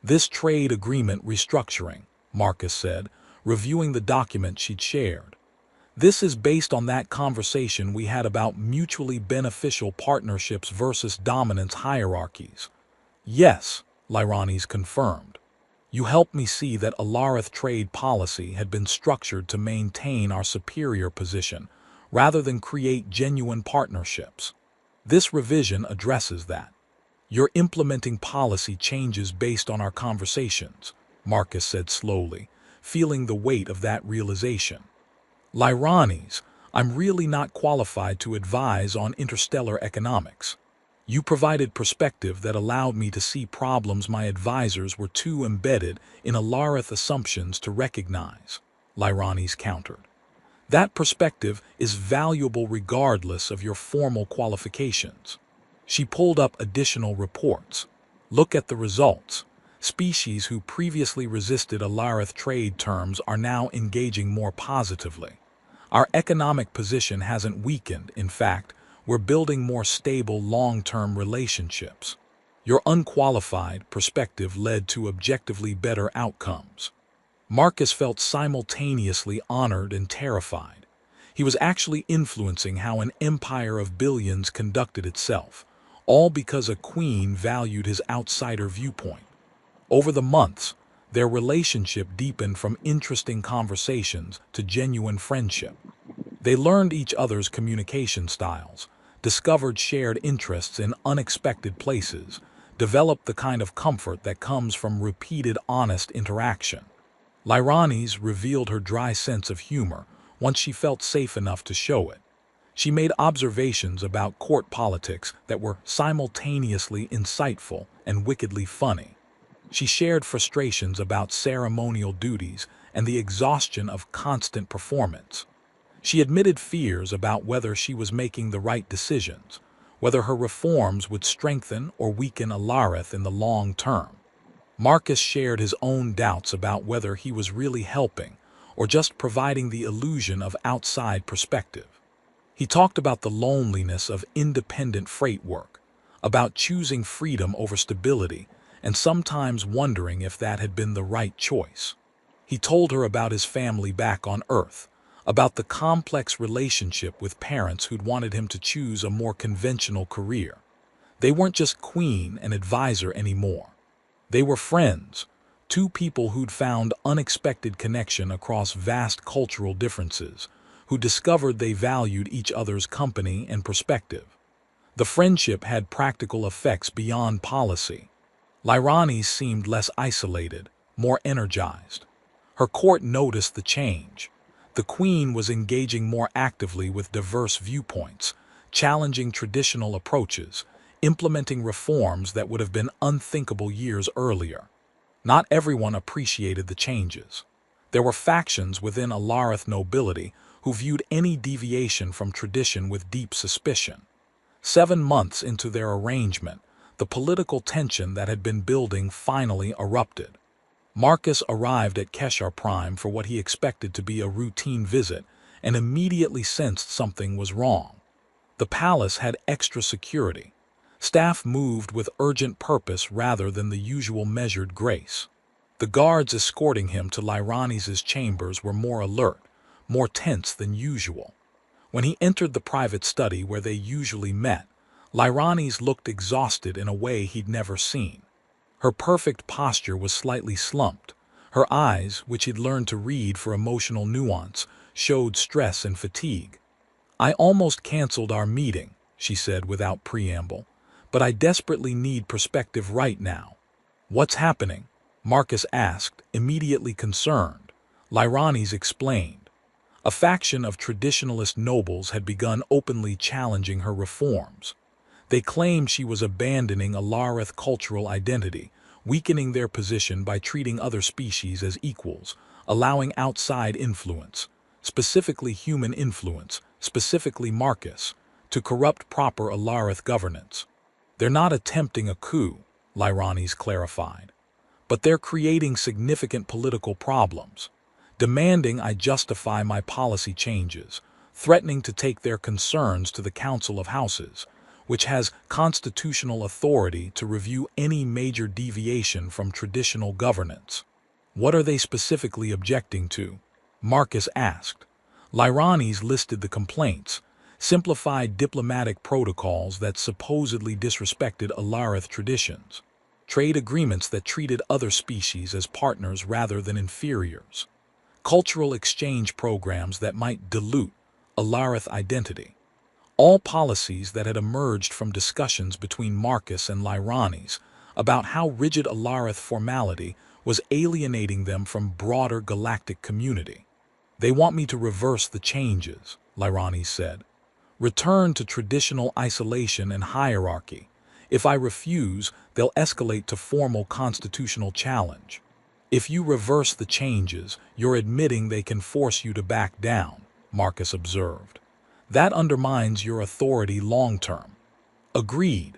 A: This trade agreement restructuring, Marcus said, reviewing the document she'd shared. This is based on that conversation we had about mutually beneficial partnerships versus dominance hierarchies. Yes, Lyranes confirmed. You helped me see that Alarith trade policy had been structured to maintain our superior position, rather than create genuine partnerships. This revision addresses that. You're implementing policy changes based on our conversations, Marcus said slowly, feeling the weight of that realization. Lyranes, I'm really not qualified to advise on interstellar economics. You provided perspective that allowed me to see problems my advisors were too embedded in Alarith assumptions to recognize, Lyranes countered. That perspective is valuable regardless of your formal qualifications. She pulled up additional reports. Look at the results. Species who previously resisted Alarith trade terms are now engaging more positively. Our economic position hasn't weakened. In fact, we're building more stable long-term relationships. Your unqualified perspective led to objectively better outcomes. Marcus felt simultaneously honored and terrified. He was actually influencing how an empire of billions conducted itself, all because a queen valued his outsider viewpoint. Over the months, their relationship deepened from interesting conversations to genuine friendship. They learned each other's communication styles, discovered shared interests in unexpected places, developed the kind of comfort that comes from repeated honest interaction. Lyranes revealed her dry sense of humor once she felt safe enough to show it. She made observations about court politics that were simultaneously insightful and wickedly funny. She shared frustrations about ceremonial duties and the exhaustion of constant performance. She admitted fears about whether she was making the right decisions, whether her reforms would strengthen or weaken Alarith in the long term. Marcus shared his own doubts about whether he was really helping or just providing the illusion of outside perspective. He talked about the loneliness of independent freight work, about choosing freedom over stability, and sometimes wondering if that had been the right choice. He told her about his family back on Earth, about the complex relationship with parents who'd wanted him to choose a more conventional career. They weren't just queen and advisor anymore. They were friends, two people who'd found unexpected connection across vast cultural differences, who discovered they valued each other's company and perspective. The friendship had practical effects beyond policy. Lyranes seemed less isolated, more energized. Her court noticed the change. The queen was engaging more actively with diverse viewpoints, challenging traditional approaches, implementing reforms that would have been unthinkable years earlier. Not everyone appreciated the changes. There were factions within Alarith nobility who viewed any deviation from tradition with deep suspicion. 7 months into their arrangement, the political tension that had been building finally erupted. Marcus arrived at Keshar Prime for what he expected to be a routine visit and immediately sensed something was wrong. The palace had extra security. Staff moved with urgent purpose rather than the usual measured grace. The guards escorting him to Lyranes' chambers were more alert, more tense than usual. When he entered the private study where they usually met, Lyranes looked exhausted in a way he'd never seen. Her perfect posture was slightly slumped. Her eyes, which he'd learned to read for emotional nuance, showed stress and fatigue. "I almost canceled our meeting," she said without preamble, "but I desperately need perspective right now." "What's happening?" Marcus asked, immediately concerned. Lyranes explained. A faction of traditionalist nobles had begun openly challenging her reforms. They claimed she was abandoning Alarith cultural identity, weakening their position by treating other species as equals, allowing outside influence, specifically human influence, specifically Marcus, to corrupt proper Alarith governance. "They're not attempting a coup," Lyranes clarified, "but they're creating significant political problems, demanding I justify my policy changes, threatening to take their concerns to the Council of Houses, which has constitutional authority to review any major deviation from traditional governance." What are they specifically objecting to? Marcus asked. Lyranes listed the complaints, simplified diplomatic protocols that supposedly disrespected Alarith traditions, trade agreements that treated other species as partners rather than inferiors, cultural exchange programs that might dilute Alarith identity. All policies that had emerged from discussions between Marcus and Lyranes about how rigid Alarith formality was alienating them from broader galactic community. They want me to reverse the changes, Lyranes said. Return to traditional isolation and hierarchy. If I refuse, they'll escalate to formal constitutional challenge. If you reverse the changes, you're admitting they can force you to back down, Marcus observed. That undermines your authority long-term. Agreed.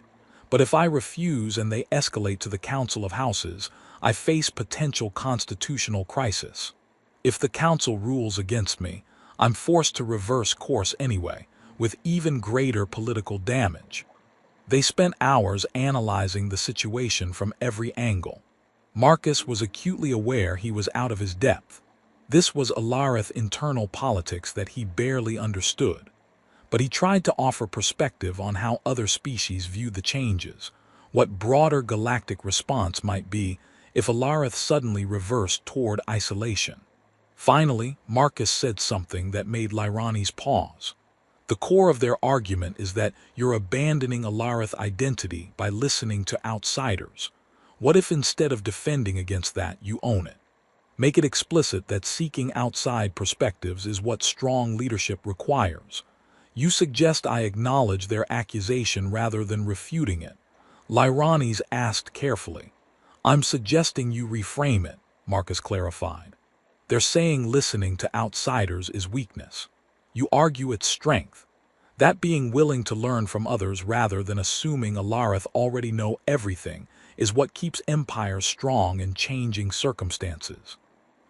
A: But if I refuse and they escalate to the Council of Houses, I face potential constitutional crisis. If the Council rules against me, I'm forced to reverse course anyway, with even greater political damage. They spent hours analyzing the situation from every angle. Marcus was acutely aware he was out of his depth. This was Alarith internal politics that he barely understood. But he tried to offer perspective on how other species viewed the changes, what broader galactic response might be if Alarith suddenly reversed toward isolation. Finally, Marcus said something that made Lyranes pause. The core of their argument is that you're abandoning Alarith identity by listening to outsiders. What if instead of defending against that, you own it? Make it explicit that seeking outside perspectives is what strong leadership requires. You suggest I acknowledge their accusation rather than refuting it. Lyranes asked carefully. I'm suggesting you reframe it, Marcus clarified. They're saying listening to outsiders is weakness. You argue its strength. That being willing to learn from others rather than assuming Alarith already know everything is what keeps empires strong in changing circumstances.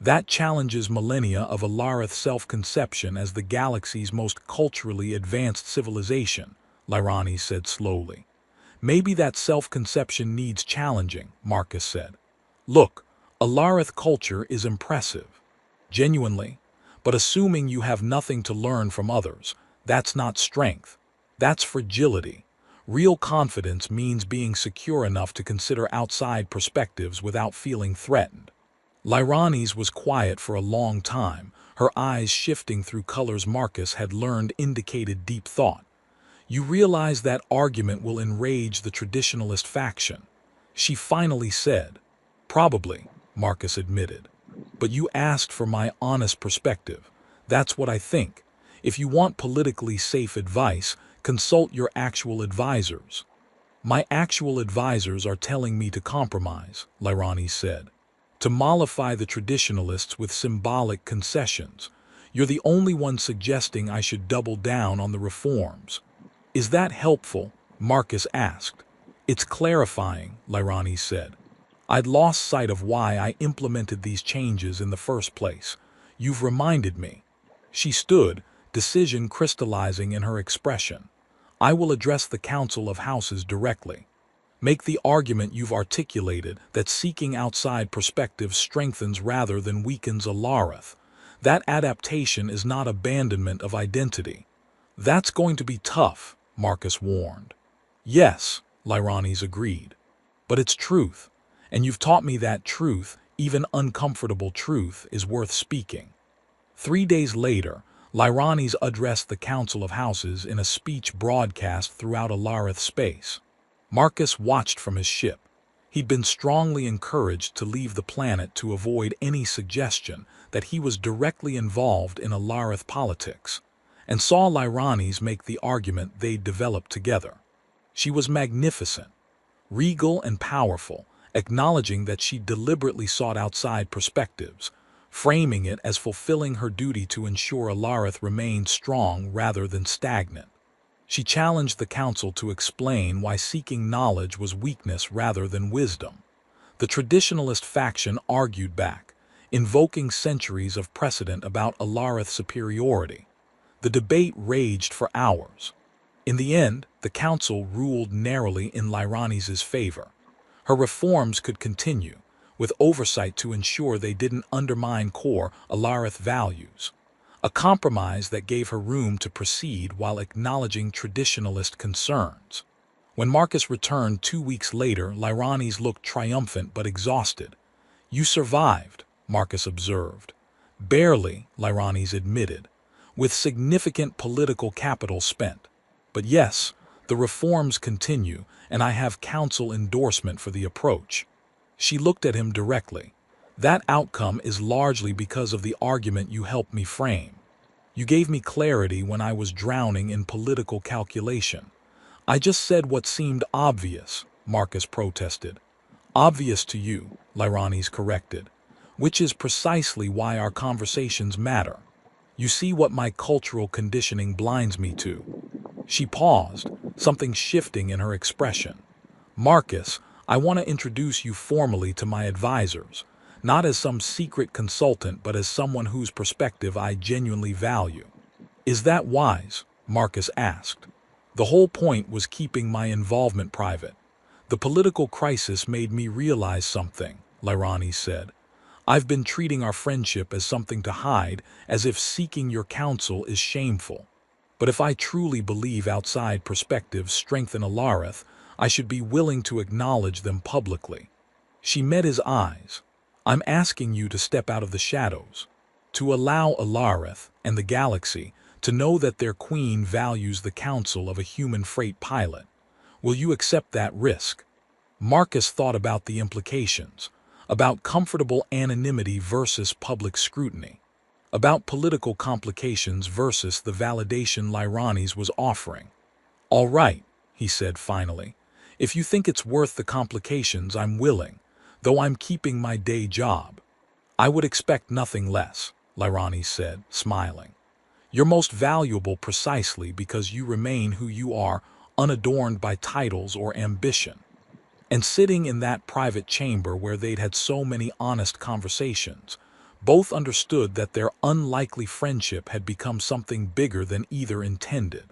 A: That challenges millennia of Alarith self-conception as the galaxy's most culturally advanced civilization, Lyranes said slowly. Maybe that self-conception needs challenging, Marcus said. Look, Alarith culture is impressive. Genuinely. But assuming you have nothing to learn from others, that's not strength. That's fragility. Real confidence means being secure enough to consider outside perspectives without feeling threatened. Lyranes was quiet for a long time, her eyes shifting through colors Marcus had learned indicated deep thought. You realize that argument will enrage the traditionalist faction. She finally said. Probably, Marcus admitted. But you asked for my honest perspective. That's what I think. If you want politically safe advice, consult your actual advisors. My actual advisors are telling me to compromise, Lyranes said. To mollify the traditionalists with symbolic concessions. You're the only one suggesting I should double down on the reforms. Is that helpful? Marcus asked. It's clarifying, Lyranes said. I'd lost sight of why I implemented these changes in the first place. You've reminded me. She stood, decision crystallizing in her expression. I will address the Council of Houses directly. Make the argument you've articulated that seeking outside perspectives strengthens rather than weakens Alarith. That adaptation is not abandonment of identity. That's going to be tough, Marcus warned. Yes, Lyranes agreed. But it's truth, and you've taught me that truth, even uncomfortable truth, is worth speaking. 3 days later, Lyranes addressed the Council of Houses in a speech broadcast throughout Alarith space. Marcus watched from his ship. He'd been strongly encouraged to leave the planet to avoid any suggestion that he was directly involved in Alarith politics, and saw Lyranes make the argument they'd developed together. She was magnificent, regal and powerful, acknowledging that she deliberately sought outside perspectives, framing it as fulfilling her duty to ensure Alarith remained strong rather than stagnant. She challenged the council to explain why seeking knowledge was weakness rather than wisdom. The traditionalist faction argued back, invoking centuries of precedent about Alarith's superiority. The debate raged for hours. In the end, the council ruled narrowly in Lyranes' favor. Her reforms could continue, with oversight to ensure they didn't undermine core Alarith values. A compromise that gave her room to proceed while acknowledging traditionalist concerns. When Marcus returned 2 weeks later, Lyranes looked triumphant but exhausted. "You survived," Marcus observed. "Barely," Lyranes admitted, "with significant political capital spent. But yes, the reforms continue, and I have council endorsement for the approach." She looked at him directly. "That outcome is largely because of the argument you helped me frame. You gave me clarity when I was drowning in political calculation." "I just said what seemed obvious," Marcus protested. "Obvious to you," Lyranes corrected, "which is precisely why our conversations matter. You see what my cultural conditioning blinds me to." She paused, something shifting in her expression. "Marcus, I want to introduce you formally to my advisors, not as some secret consultant but as someone whose perspective I genuinely value." "Is that wise?" Marcus asked. "The whole point was keeping my involvement private. The political crisis made me realize something," Lyranes said. "I've been treating our friendship as something to hide, as if seeking your counsel is shameful. But if I truly believe outside perspectives strengthen Alarith, I should be willing to acknowledge them publicly." She met his eyes. "I'm asking you to step out of the shadows, to allow Alarith and the galaxy to know that their queen values the counsel of a human freight pilot. Will you accept that risk?" Marcus thought about the implications, about comfortable anonymity versus public scrutiny, about political complications versus the validation Lyranes was offering. "All right," he said finally. "If you think it's worth the complications, I'm willing, though I'm keeping my day job." "I would expect nothing less," Lyranes said, smiling. "You're most valuable precisely because you remain who you are, unadorned by titles or ambition." And sitting in that private chamber where they'd had so many honest conversations, both understood that their unlikely friendship had become something bigger than either intended.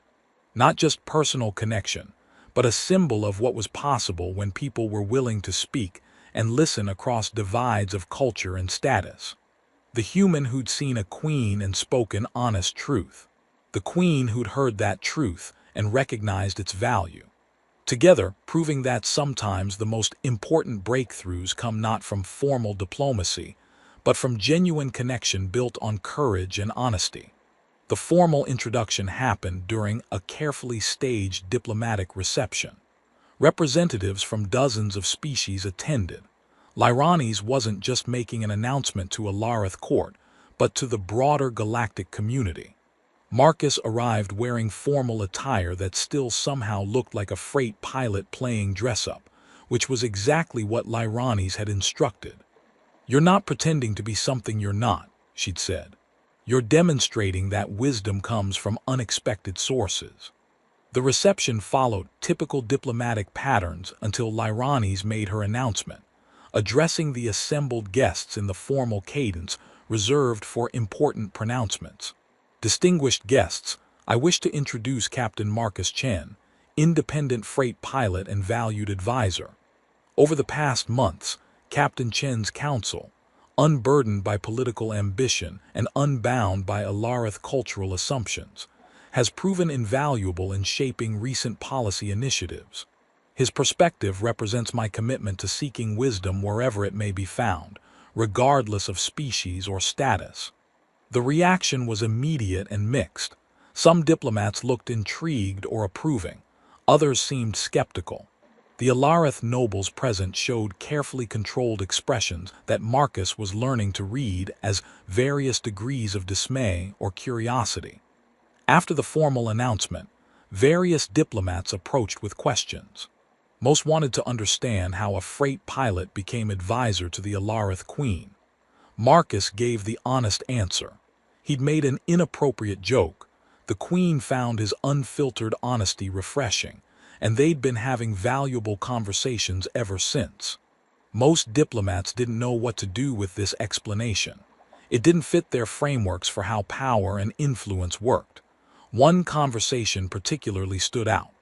A: Not just personal connection, but a symbol of what was possible when people were willing to speak and listen across divides of culture and status. The human who'd seen a queen and spoken honest truth. The queen who'd heard that truth and recognized its value. Together, proving that sometimes the most important breakthroughs come not from formal diplomacy, but from genuine connection built on courage and honesty. The formal introduction happened during a carefully staged diplomatic reception. Representatives from dozens of species attended. Lyranes wasn't just making an announcement to Alarith court, but to the broader galactic community. Marcus arrived wearing formal attire that still somehow looked like a freight pilot playing dress-up, which was exactly what Lyranes had instructed. "You're not pretending to be something you're not," she'd said. "You're demonstrating that wisdom comes from unexpected sources." The reception followed typical diplomatic patterns until Lyranes made her announcement, addressing the assembled guests in the formal cadence reserved for important pronouncements. "Distinguished guests, I wish to introduce Captain Marcus Chen, independent freight pilot and valued advisor. Over the past months, Captain Chen's counsel, unburdened by political ambition and unbound by Alarith cultural assumptions, has proven invaluable in shaping recent policy initiatives. His perspective represents my commitment to seeking wisdom wherever it may be found, regardless of species or status." The reaction was immediate and mixed. Some diplomats looked intrigued or approving. Others seemed skeptical. The Alarith nobles present showed carefully controlled expressions that Marcus was learning to read as various degrees of dismay or curiosity. After the formal announcement, various diplomats approached with questions. Most wanted to understand how a freight pilot became advisor to the Alarith queen. Marcus gave the honest answer. He'd made an inappropriate joke. The queen found his unfiltered honesty refreshing, and they'd been having valuable conversations ever since. Most diplomats didn't know what to do with this explanation. It didn't fit their frameworks for how power and influence worked. One conversation particularly stood out.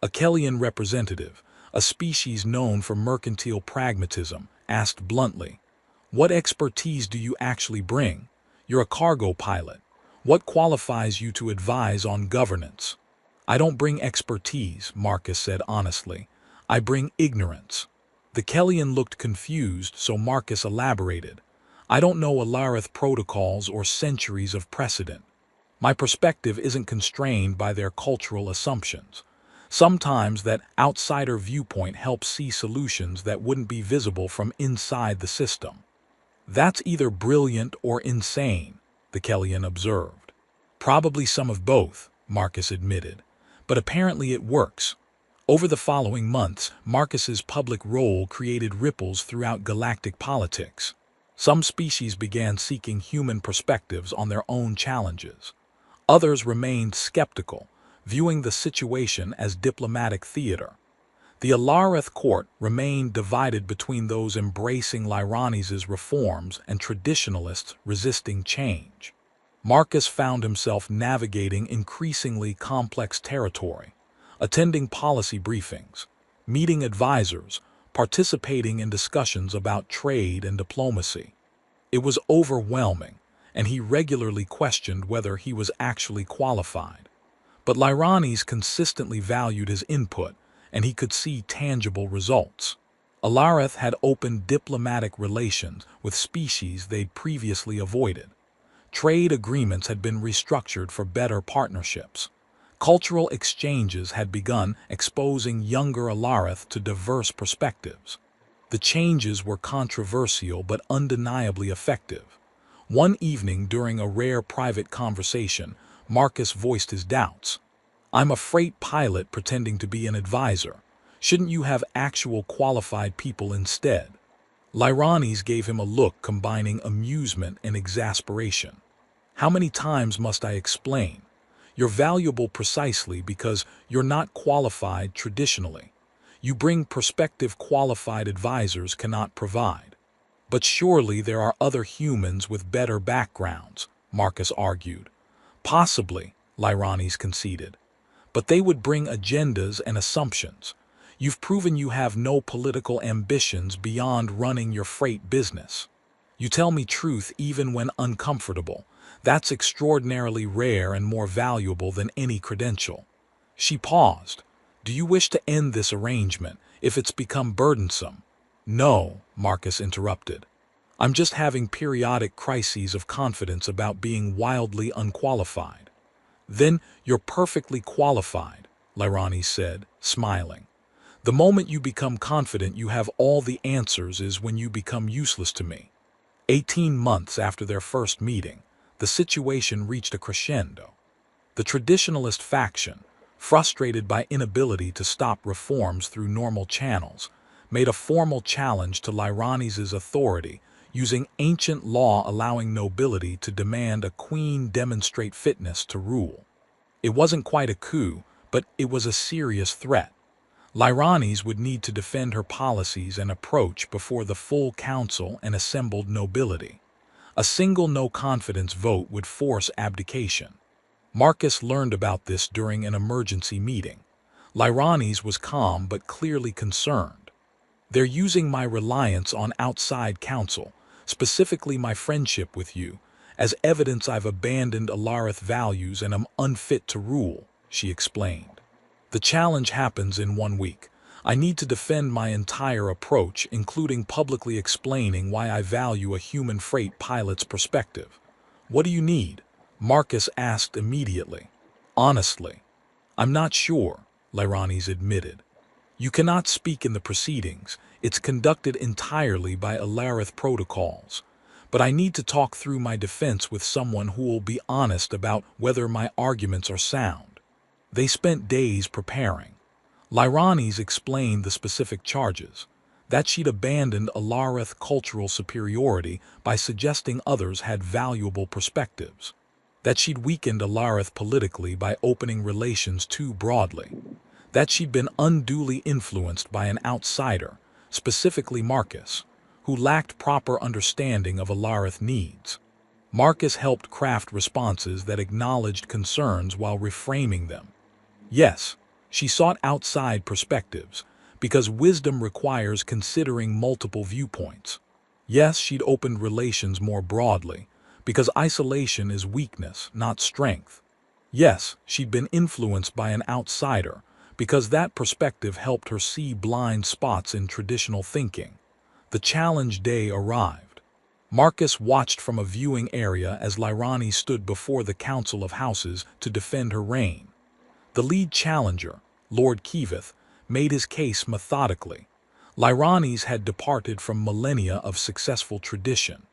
A: A Kellian representative, a species known for mercantile pragmatism, asked bluntly, "What expertise do you actually bring? You're a cargo pilot. What qualifies you to advise on governance?" "I don't bring expertise," Marcus said honestly. "I bring ignorance." The Kellyan looked confused, so Marcus elaborated. "I don't know Alarith protocols or centuries of precedent. My perspective isn't constrained by their cultural assumptions. Sometimes that outsider viewpoint helps see solutions that wouldn't be visible from inside the system." "That's either brilliant or insane," the Kellyan observed. "Probably some of both," Marcus admitted. "But apparently it works." Over the following months, Marcus's public role created ripples throughout galactic politics. Some species began seeking human perspectives on their own challenges. Others remained skeptical, viewing the situation as diplomatic theater. The Alarith court remained divided between those embracing Lyranes' reforms and traditionalists resisting change. Marcus found himself navigating increasingly complex territory, attending policy briefings, meeting advisors, participating in discussions about trade and diplomacy. It was overwhelming, and he regularly questioned whether he was actually qualified. But Lyranes consistently valued his input, and he could see tangible results. Alarith had opened diplomatic relations with species they'd previously avoided. Trade agreements had been restructured for better partnerships. Cultural exchanges had begun, exposing younger Alarith to diverse perspectives. The changes were controversial but undeniably effective. One evening during a rare private conversation, Marcus voiced his doubts. "I'm a freight pilot pretending to be an advisor. Shouldn't you have actual qualified people instead?" Lyranes gave him a look combining amusement and exasperation. "How many times must I explain? You're valuable precisely because you're not qualified traditionally. You bring perspective qualified advisors cannot provide." "But surely there are other humans with better backgrounds," Marcus argued. "Possibly," Lyranes conceded. "But they would bring agendas and assumptions. You've proven you have no political ambitions beyond running your freight business. You tell me truth even when uncomfortable. That's extraordinarily rare and more valuable than any credential." She paused. "Do you wish to end this arrangement if it's become burdensome?" "No," Marcus interrupted. "I'm just having periodic crises of confidence about being wildly unqualified." "Then you're perfectly qualified," Lyranes said, smiling. "The moment you become confident you have all the answers is when you become useless to me." 18 months after their first meeting, the situation reached a crescendo. The traditionalist faction, frustrated by inability to stop reforms through normal channels, made a formal challenge to Lyranes' authority, using ancient law allowing nobility to demand a queen demonstrate fitness to rule. It wasn't quite a coup, but it was a serious threat. Lyranes would need to defend her policies and approach before the full council and assembled nobility. A single no-confidence vote would force abdication. Marcus learned about this during an emergency meeting. Lyranes was calm but clearly concerned. "They're using my reliance on outside counsel, specifically my friendship with you, as evidence I've abandoned Alarith values and am unfit to rule," she explained. "The challenge happens in 1 week. I need to defend my entire approach, including publicly explaining why I value a human freight pilot's perspective." "What do you need?" Marcus asked immediately. "Honestly, I'm not sure," Lyranes admitted. "You cannot speak in the proceedings. It's conducted entirely by Alarith protocols. But I need to talk through my defense with someone who will be honest about whether my arguments are sound." They spent days preparing. Lyranes explained the specific charges, that she'd abandoned Alarith cultural superiority by suggesting others had valuable perspectives, that she'd weakened Alarith politically by opening relations too broadly, that she'd been unduly influenced by an outsider, specifically Marcus, who lacked proper understanding of Alarith needs. Marcus helped craft responses that acknowledged concerns while reframing them. Yes, she sought outside perspectives, because wisdom requires considering multiple viewpoints. Yes, she'd opened relations more broadly, because isolation is weakness, not strength. Yes, she'd been influenced by an outsider, because that perspective helped her see blind spots in traditional thinking. The challenge day arrived. Marcus watched from a viewing area as Lyrani stood before the Council of Houses to defend her reign. The lead challenger, Lord Kivith, made his case methodically. Lyrani's had departed from millennia of successful tradition.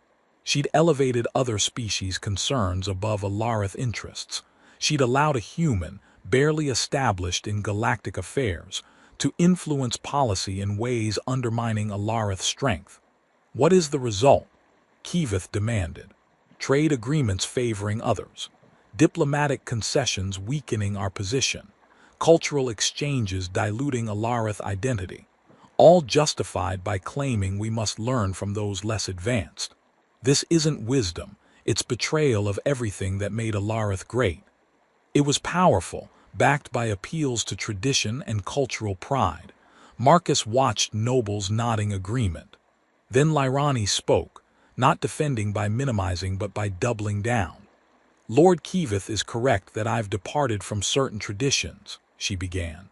A: She'd elevated other species' concerns above Alarith interests. She'd allowed a human, barely established in galactic affairs, to influence policy in ways undermining Alarith's strength. What is the result? Kivith demanded. Trade agreements favoring others, diplomatic concessions weakening our position, cultural exchanges diluting Alarith identity, all justified by claiming we must learn from those less advanced. This isn't wisdom, it's betrayal of everything that made Alarith great. It was powerful, backed by appeals to tradition and cultural pride. Marcus watched nobles nodding agreement. Then Lyrani spoke, not defending by minimizing but by doubling down. Lord Kivith is correct that I've departed from certain traditions, she began.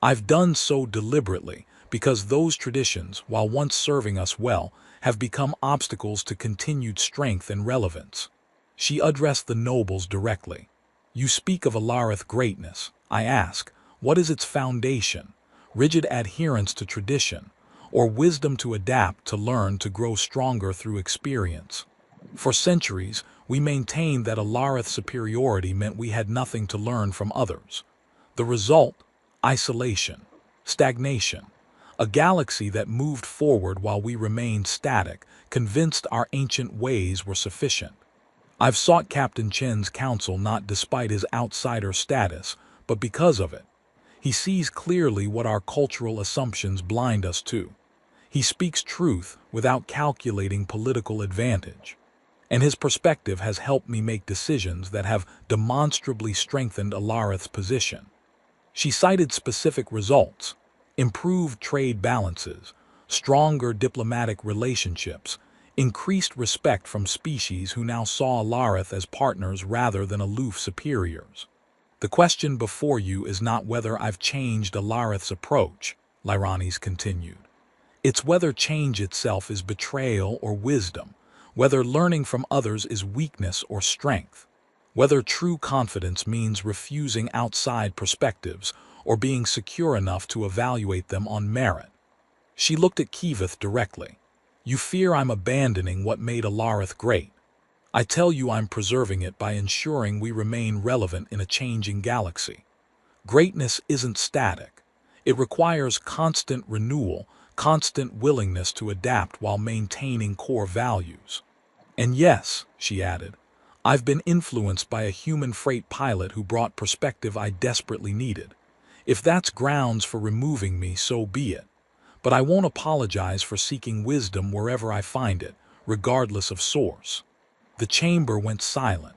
A: I've done so deliberately, because those traditions, while once serving us well, have become obstacles to continued strength and relevance. She addressed the nobles directly. You speak of Alarith greatness. I ask, what is its foundation? Rigid adherence to tradition, or wisdom to adapt, to learn, to grow stronger through experience? For centuries, we maintained that Alarith's superiority meant we had nothing to learn from others. The result? Isolation, stagnation. A galaxy that moved forward while we remained static, convinced our ancient ways were sufficient. I've sought Captain Chen's counsel not despite his outsider status, but because of it. He sees clearly what our cultural assumptions blind us to. He speaks truth without calculating political advantage. And his perspective has helped me make decisions that have demonstrably strengthened Alarith's position. She cited specific results: improved trade balances, stronger diplomatic relationships, increased respect from species who now saw Alarith as partners rather than aloof superiors. The question before you is not whether I've changed Alarith's approach, Lyrani's continued. It's whether change itself is betrayal or wisdom, whether learning from others is weakness or strength, whether true confidence means refusing outside perspectives or being secure enough to evaluate them on merit. She looked at Kivith directly. You fear I'm abandoning what made Alarith great. I tell you I'm preserving it by ensuring we remain relevant in a changing galaxy. Greatness isn't static. It requires constant renewal, constant willingness to adapt while maintaining core values. And yes, she added, I've been influenced by a human freight pilot who brought perspective I desperately needed. If that's grounds for removing me, so be it. But I won't apologize for seeking wisdom wherever I find it, regardless of source. The chamber went silent.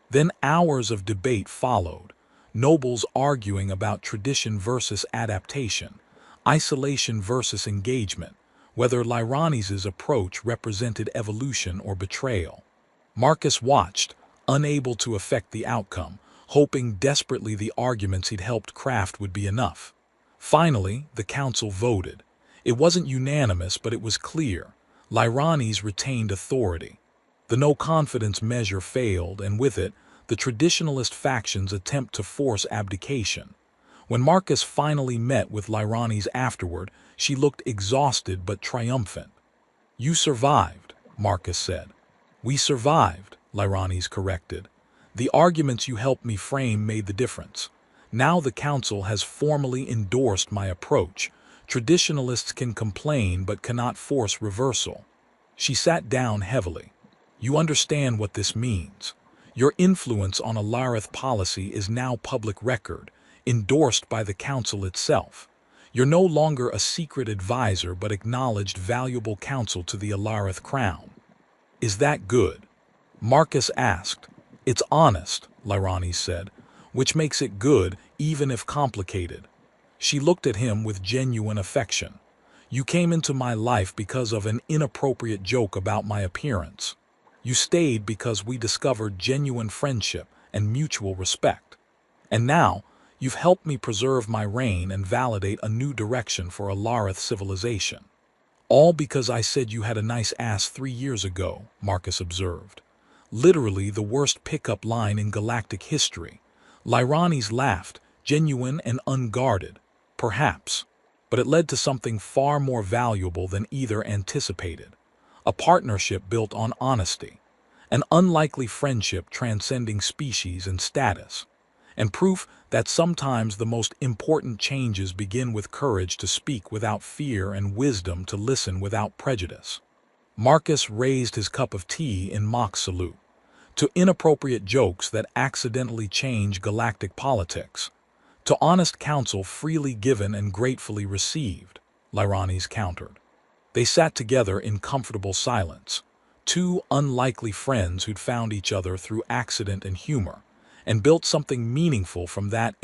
A: Then hours of debate followed, nobles arguing about tradition versus adaptation, isolation versus engagement, whether Lyrani's approach represented evolution or betrayal. Marcus watched, unable to affect the outcome, hoping desperately the arguments he'd helped craft would be enough. Finally, the council voted. It wasn't unanimous, but it was clear. Lyrani's retained authority. The no-confidence measure failed, and with it, the traditionalist faction's attempt to force abdication. When Marcus finally met with Lyrani's afterward, she looked exhausted but triumphant. You survived, Marcus said. We survived, Lyrani's corrected. The arguments you helped me frame made the difference. Now the council has formally endorsed my approach. Traditionalists can complain but cannot force reversal. She sat down heavily. You understand what this means. Your influence on Alarith policy is now public record, endorsed by the council itself. You're no longer a secret advisor but acknowledged valuable counsel to the Alarith crown. Is that good? Marcus asked. It's honest, Lyrani said, which makes it good even if complicated. She looked at him with genuine affection. You came into my life because of an inappropriate joke about my appearance. You stayed because we discovered genuine friendship and mutual respect. And now, you've helped me preserve my reign and validate a new direction for Alarith civilization. All because I said you had a nice ass 3 years ago, Marcus observed. Literally the worst pickup line in galactic history. Lyrani's laughed, genuine and unguarded. Perhaps. But it led to something far more valuable than either anticipated. A partnership built on honesty. An unlikely friendship transcending species and status. And proof that sometimes the most important changes begin with courage to speak without fear and wisdom to listen without prejudice. Marcus raised his cup of tea in mock salute. To inappropriate jokes that accidentally change galactic politics. To honest counsel freely given and gratefully received, Lyrani's countered. They sat together in comfortable silence, two unlikely friends who'd found each other through accident and humor, and built something meaningful from that